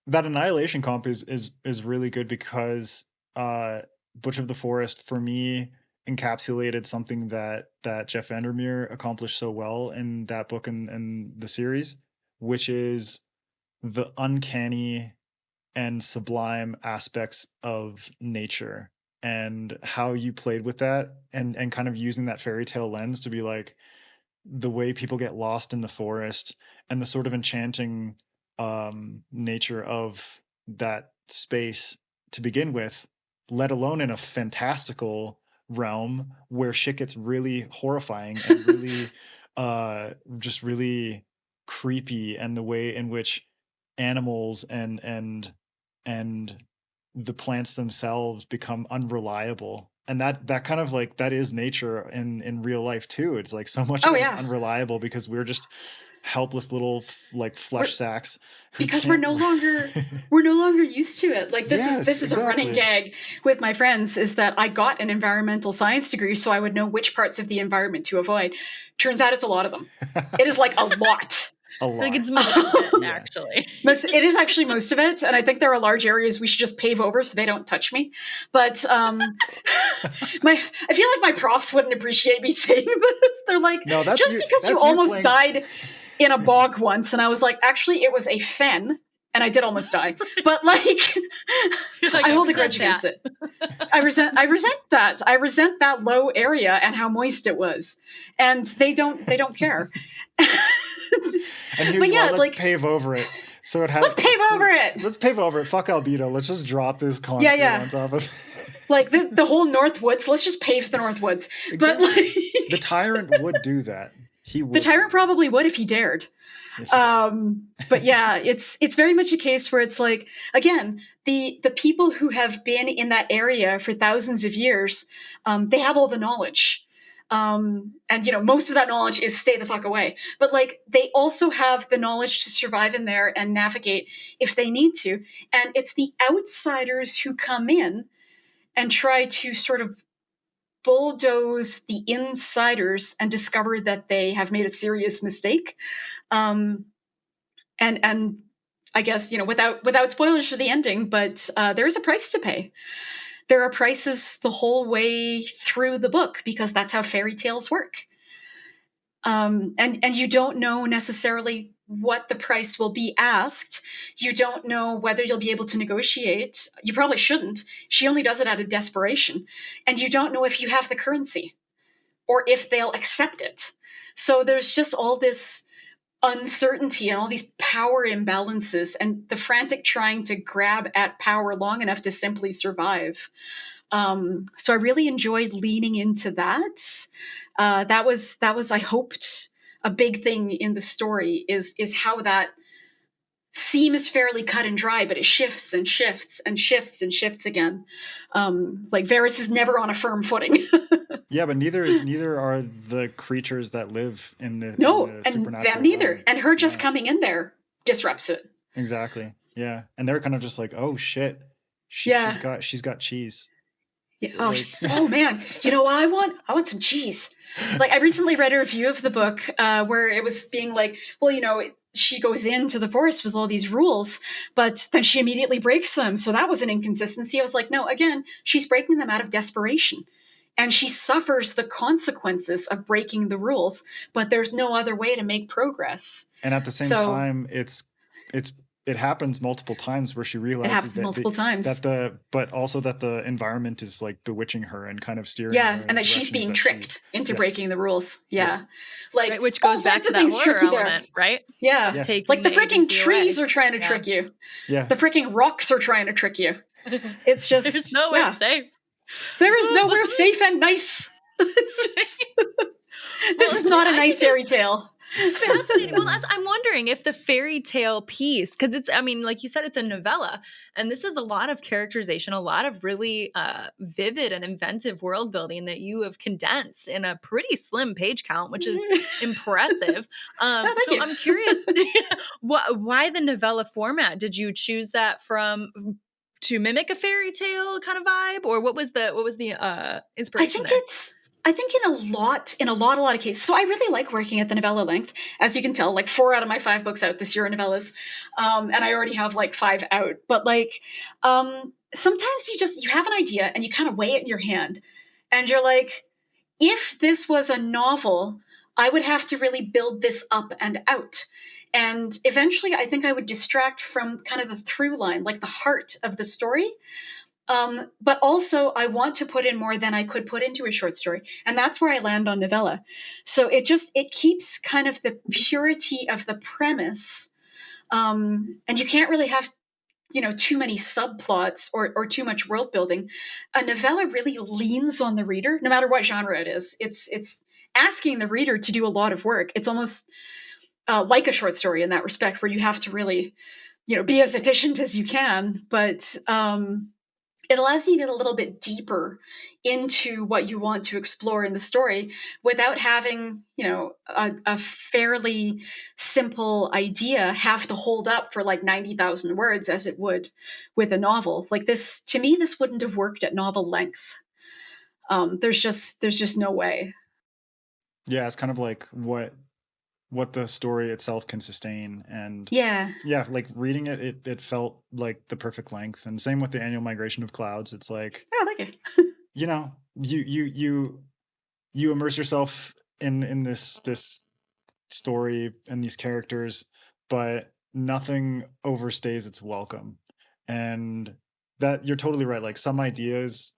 that Annihilation comp is really good, because Butch of the Forest, for me, encapsulated something that Jeff Vandermeer accomplished so well in that book and the series, which is the uncanny and sublime aspects of nature, and how you played with that, and kind of using that fairy tale lens to be like, the way people get lost in the forest and the sort of enchanting nature of that space to begin with, let alone in a fantastical realm where shit gets really horrifying and really just really creepy, and the way in which animals and the plants themselves become unreliable. And that kind of like, that is nature in real life too. It's like, so much of it is unreliable because we're just helpless little like flesh sacks because we're no longer used to it. Like, this is exactly a running gag with my friends, is that I got an environmental science degree so I would know which parts of the environment to avoid. Turns out it's a lot of them. It is like a lot. A lot. Like, it's most of it, actually. It is actually most of it, and I think there are large areas we should just pave over so they don't touch me. But I feel like my profs wouldn't appreciate me saying this. They're like, no, just because you almost died in a bog once, and I was like, actually, it was a fen, and I did almost die. But like I hold a grudge against it. I resent that. I resent that low area and how moist it was, and they don't care. And here let's pave over it. So it has. Let's pave over it. Let's pave over it. Fuck albedo. Let's just drop this concrete on top of it. Like the whole North Woods. Let's just pave the North Woods. Exactly. But like, the tyrant would do that. He would. The tyrant probably would if he dared. If he did. But yeah, it's very much a case where it's like, again, the people who have been in that area for thousands of years, they have all the knowledge. And you know, most of that knowledge is stay the fuck away. But like, they also have the knowledge to survive in there and navigate if they need to. And it's the outsiders who come in and try to sort of bulldoze the insiders and discover that they have made a serious mistake. And I guess, you know, without spoilers for the ending, but there is a price to pay. There are prices the whole way through the book because that's how fairy tales work. And you don't know necessarily what the price will be asked. You don't know whether you'll be able to negotiate. You probably shouldn't. She only does it out of desperation. And you don't know if you have the currency or if they'll accept it. So there's just all this uncertainty and all these power imbalances and the frantic trying to grab at power long enough to simply survive. So I really enjoyed leaning into that. That was, I hoped, a big thing in the story is how that seems fairly cut and dry, but it shifts and shifts and shifts and shifts again. Like Varys is never on a firm footing. Yeah, but neither are the creatures that live in the and them neither. world. And her just coming in there disrupts it. Exactly. Yeah, and they're kind of just like, oh shit, she's got cheese. Yeah. Oh man, you know what I want? I want some cheese. Like I recently read a review of the book where it was being like, well, you know, she goes into the forest with all these rules, but then she immediately breaks them. So that was an inconsistency. I was like, no, again, she's breaking them out of desperation. And she suffers the consequences of breaking the rules, but there's no other way to make progress. And at the same time, it happens multiple times where she realizes but also that the environment is like bewitching her and kind of steering her and that she's being tricked into breaking the rules. Like right, which goes back to that horror element, right? Like the freaking trees are trying to trick you. The freaking rocks are trying to trick you. It's just there's nowhere safe. There is nowhere safe and nice. This is not a nice fairy tale. Fascinating. Well, I'm wondering if the fairy tale piece, because it's, I mean, like you said, it's a novella, and this is a lot of characterization, a lot of really vivid and inventive world building that you have condensed in a pretty slim page count, which is impressive. So I'm curious, why the novella format? Did you choose that to mimic a fairy tale kind of vibe, or what was the inspiration? I think in a lot of cases. So I really like working at the novella length, as you can tell. Like 4 out of my 5 books out this year are novellas, and I already have like 5 out. But like sometimes you have an idea and you kind of weigh it in your hand, and you're like, if this was a novel, I would have to really build this up and out. And eventually, I think I would distract from kind of the through line, like the heart of the story. But also, I want to put in more than I could put into a short story. And that's where I land on novella. So it keeps kind of the purity of the premise. And you can't really have, you know, too many subplots or too much world building. A novella really leans on the reader, no matter what genre it is. It's asking the reader to do a lot of work. It's almost like a short story in that respect, where you have to really, you know, be as efficient as you can. But it allows you to get a little bit deeper into what you want to explore in the story without having, you know, a fairly simple idea have to hold up for like 90,000 words as it would with a novel. Like this, to me, this wouldn't have worked at novel length. There's just no way. Yeah, it's kind of like what the story itself can sustain. And like reading it felt like the perfect length. And same with the Annual Migration of Clouds. It's like, thank you. You know, you immerse yourself in this story and these characters, but nothing overstays its welcome. And that, you're totally right. Like some ideas,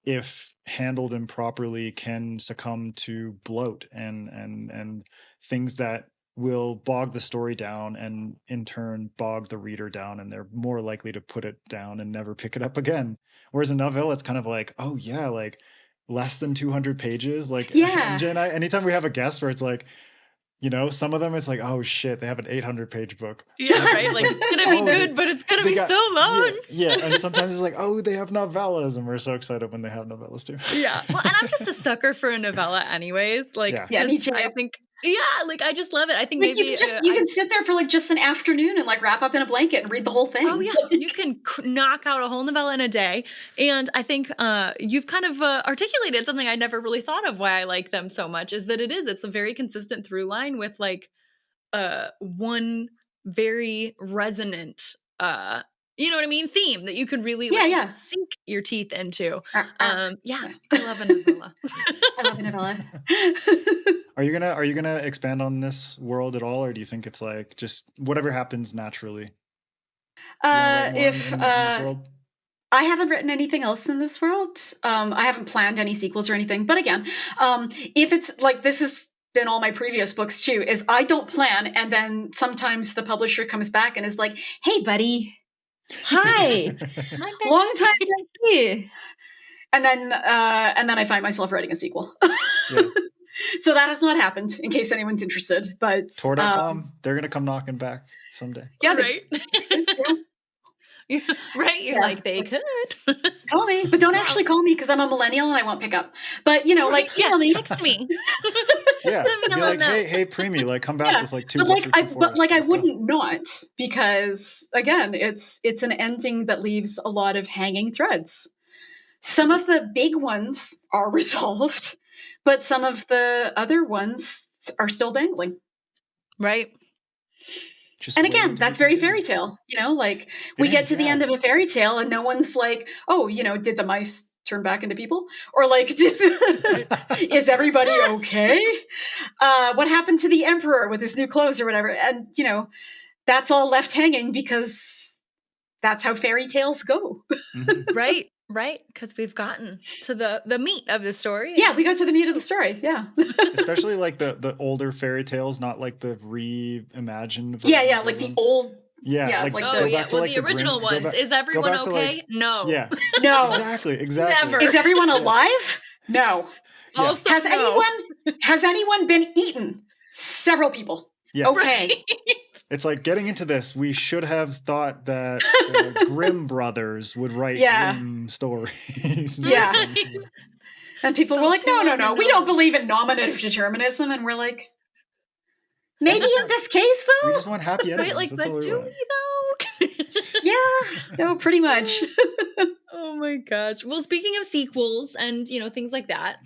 if handled improperly, can succumb to bloat and things that will bog the story down and in turn bog the reader down, and they're more likely to put it down and never pick it up again. Whereas a novella, it's kind of like, oh yeah, like less than 200 pages. Like Yeah. MJ and I, anytime we have a guest where it's like, you know, some of them it's like, oh shit, they have an 800-page book. Yeah, right. It's Like it's gonna be good, but it's gonna they be got- so long. Yeah, and sometimes it's like, oh, they have novellas, and we're so excited when they have novellas too. Yeah. Well, and I'm just a sucker for a novella anyways. Like, Yeah. Me too. I think, like I just love it. I think Like maybe you can sit there for like just an afternoon and like wrap up in a blanket and read the whole thing. Oh yeah, you can knock out a whole novella in a day. And I think you've kind of articulated something I never really thought of why I like them so much is that it's a very consistent through line with like one very resonant you know what I mean, theme that you could really sink your teeth into. I love a novella. I love a novella. Are you gonna expand on this world at all, or do you think it's like just whatever happens naturally? If in this world? I haven't written anything else in this world, I haven't planned any sequels or anything. But again, if it's like this has been all my previous books too, is I don't plan, and then sometimes the publisher comes back and is like, "Hey, buddy, hi, long time no see," and then I find myself writing a sequel. Yeah. So that has not happened, in case anyone's interested. But Tor.com, they're gonna come knocking back someday. Yeah, right. Right, you're like, they could call me, but don't actually call me because I'm a millennial and I won't pick up. But you know, like email me, text me. Yeah, Let me be know like, now. hey, Premee, like come back with like 2 but like books before us. I Let's go. wouldn't not, because again, it's an ending that leaves a lot of hanging threads. Some of the big ones are resolved, but some of the other ones are still dangling. Right. Just And waiting again, to that's be very continued. fairy tale. You know, like we It get is, to the yeah. end of a fairy tale and no one's like, oh, you know, did the mice turn back into people? Or like, is everybody okay? What happened to the emperor with his new clothes or whatever? And, you know, that's all left hanging because that's how fairy tales go. Mhm. Right, because we've gotten to the meat of the story. Yeah, we got to the meat of the story. Yeah. Especially like the older fairy tales, not like the reimagined. Yeah, versions of like the them. old. Yeah, yeah, like like go Oh yeah, back to well like the original Grimm- go ones. back- Is everyone go back to, okay? like- No. Yeah, No. exactly. Never. Is everyone alive? No. Yeah. Also, Has no. anyone been eaten? Several people. Yeah. Okay. It's like getting into this. We should have thought that Grimm brothers would write Yeah. Grimm stories. Yeah. And people were Felt like, too no, on the we don't nose. believe in nominative determinism. And we're like, maybe in this case, We though? just want happy endings. Right, like, That's all but we do want. we though? Yeah, no, pretty much. Oh my gosh. Well, speaking of sequels and, you know, things like that,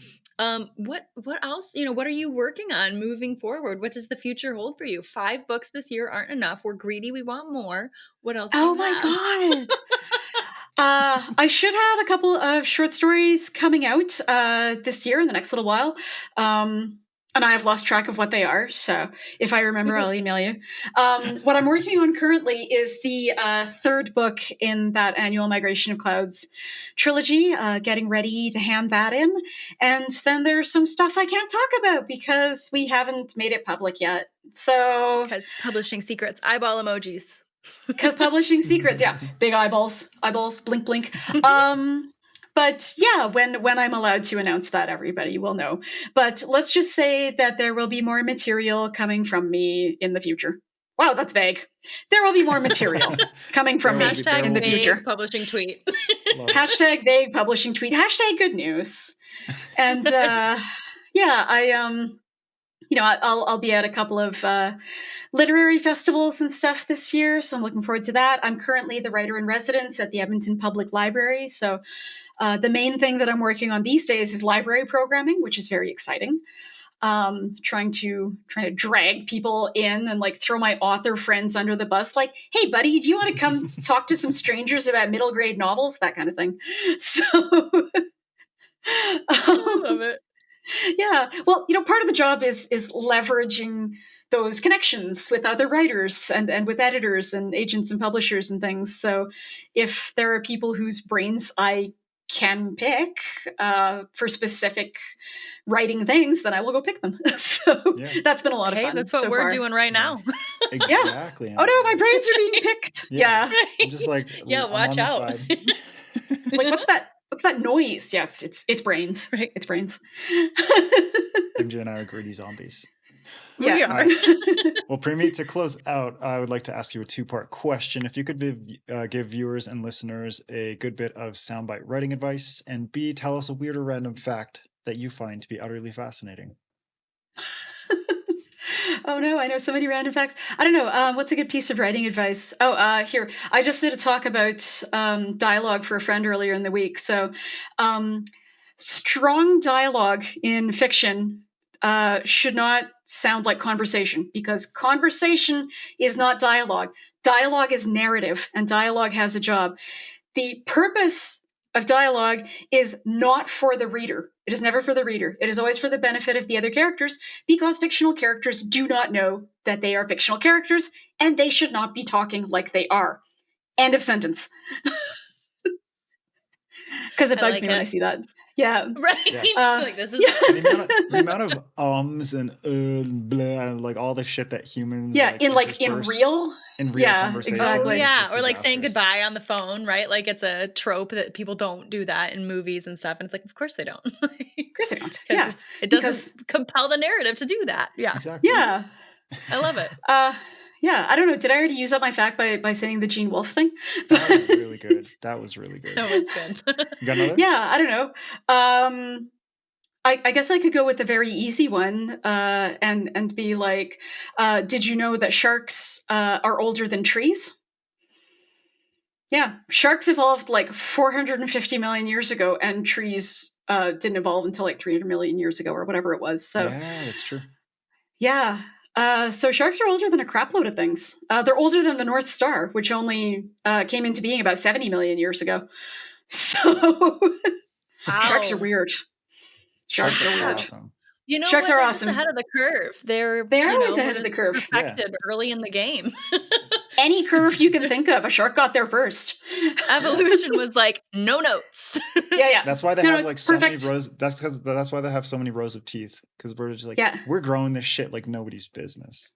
what else, you know, what are you working on moving forward? What does the future hold for you? 5 books this year aren't enough. We're greedy. We want more. What else do Oh you my have? God. I should have a couple of short stories coming out this year in the next little while. And I have lost track of what they are. So if I remember, I'll email you. What I'm working on currently is the 3rd book in that annual Migration of Clouds trilogy, getting ready to hand that in. And then there's some stuff I can't talk about because we haven't made it public yet. So Because publishing secrets, eyeball emojis. because publishing secrets, yeah, big eyeballs, blink, blink. But yeah, when I'm allowed to announce that, everybody will know. But let's just say that there will be more material coming from me in the future. Wow, that's vague. There will be more material coming from me There will be- there in the will be. future. Vague publishing tweet. Love it. Hashtag vague publishing tweet. Hashtag good news. And yeah, I'll be at a couple of literary festivals and stuff this year, so I'm looking forward to that. I'm currently the writer in residence at the Edmonton Public Library, so the main thing that I'm working on these days is library programming, which is very exciting. Trying to drag people in and like throw my author friends under the bus, like, hey buddy, do you want to come talk to some strangers about middle grade novels, that kind of thing. So I love it. yeah, well, part of the job is leveraging those connections with other writers and with editors and agents and publishers and things. So if there are people whose brains I can pick for specific writing things, then I will go pick them. So Yeah. that's been a lot of Hey, fun. that's what so we're far. doing right now. Exactly. Oh no, my brains are being picked. Yeah. Yeah. I'm just like, Yeah, I'm watch on this out. vibe. Like, what's that? what's that noise? Yeah, it's brains. Right. It's brains. MJ and I are greedy zombies. Yeah. We are. Well, Premee, to close out, I would like to ask you a two-part question. If you could give viewers and listeners a good bit of soundbite writing advice, and B, tell us a weird or random fact that you find to be utterly fascinating. Oh no, I know so many random facts. I don't know. What's a good piece of writing advice? Oh, here. I just did a talk about dialogue for a friend earlier in the week. So, strong dialogue in fiction should not sound like conversation, because conversation is not dialogue. Dialogue is narrative, and dialogue has a job. The purpose of dialogue is not for the reader. It is never for the reader. It is always for the benefit of the other characters, because fictional characters do not know that they are fictional characters, and they should not be talking like they are. End of sentence. Because it bugs me when I see that. Yeah. Right. Yeah. Like, this is The amount of ums and blah, like all the shit that humans in real conversation. exactly. Or like saying goodbye on the phone, right? Like it's a trope that people don't do that in movies and stuff, and it's like, of course they don't. Of course they don't. Yeah, it doesn't compel the narrative to do that. Yeah, exactly. Yeah, I love it. Yeah, I don't know. Did I already use up my fact by saying the Gene Wolfe thing? That was really good. That was really good. That was good. You got another? Yeah, I don't know. I guess I could go with the very easy one and be like, did you know that sharks are older than trees? Yeah, sharks evolved like 450 million years ago, and trees didn't evolve until like 300 million years ago or whatever it was. So yeah, that's true. Yeah. So sharks are older than a crapload of things. They're older than the North Star, which only came into being about 70 million years ago. So sharks are weird. Sharks are weird. Awesome. You know, sharks are awesome. Ahead of the curve. They're always ahead of the curve. Perfected early in the game. Any curve you can think of, a shark got there first. Evolution was like no notes. Yeah. That's why they have like so many rows. That's why they have so many rows of teeth, because we're just like, we're growing this shit like nobody's business.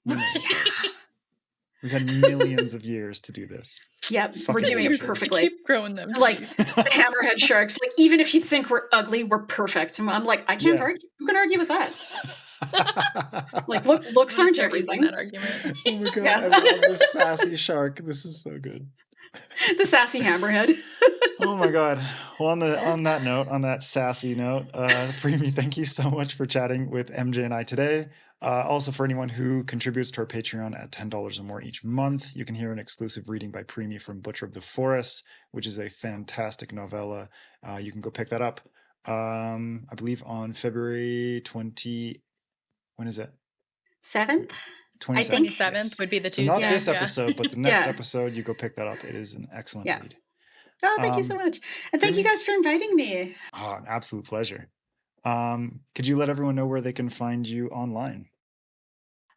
We've had millions of years to do this. Yep, we're doing it perfectly. Keep growing them. Like the hammerhead sharks. Like, even if you think we're ugly, we're perfect. And I'm like, I can't argue. Who can argue with that? Like, looks aren't everything. That argument. Oh my god, I love this sassy shark. This is so good. The sassy hammerhead. Oh my god. Well, on that sassy note, Premee, thank you so much for chatting with MJ and I today. Also, for anyone who contributes to our Patreon at $10 or more each month, you can hear an exclusive reading by Premee from Butcher of the Forest, which is a fantastic novella. You can go pick that up. I believe on February 20. When is it? 7th? 27th would be the Tuesday. So not this episode, but the next episode, you go pick that up. It is an excellent read. Oh, thank you so much. And thank you guys for inviting me. Oh, an absolute pleasure. Could you let everyone know where they can find you online?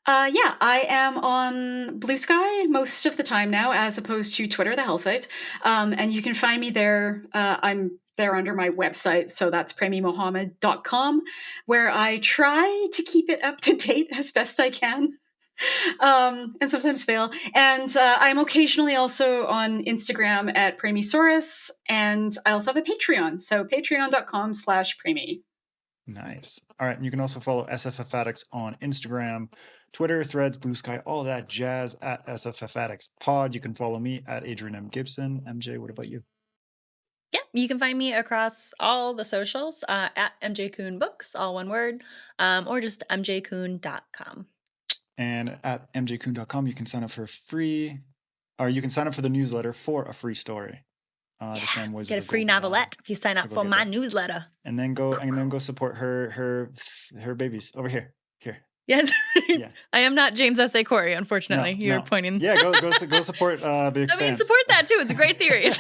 I am on Blue Sky most of the time now, as opposed to Twitter, the hell site. And you can find me there. I'm there under my website, so that's PremeeMohamed.com, where I try to keep it up to date as best I can. And sometimes fail. And I'm occasionally also on Instagram at Premeesaurus, and I also have a Patreon, so patreon.com/Premee. Nice. All right. And you can also follow SFF Addicts on Instagram, Twitter, Threads, Blue Sky, all that jazz at SFF Addicts Pod. You can follow me at Adrian M. Gibson. MJ, what about you? Yeah, you can find me across all the socials at MJ Kuhn Books, all one word, or just mjkuhn.com. And at mjkuhn.com, you can sign up for you can sign up for the newsletter for a free story. The Sham Wizard get a free novelette if you sign up for my newsletter. And then go support her babies over here. Yes. Yeah. I am not James S.A. Corey, unfortunately. You're pointing. Yeah, go support The Expanse. I mean, support that too. It's a great series.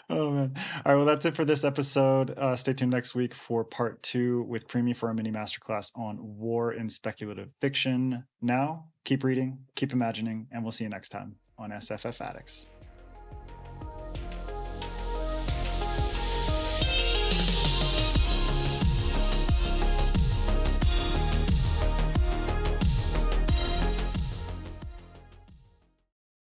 Oh man. All right, well that's it for this episode. Stay tuned next week for part 2 with Premee for a mini masterclass on war in speculative fiction. Now, keep reading, keep imagining, and we'll see you next time on SFF Addicts.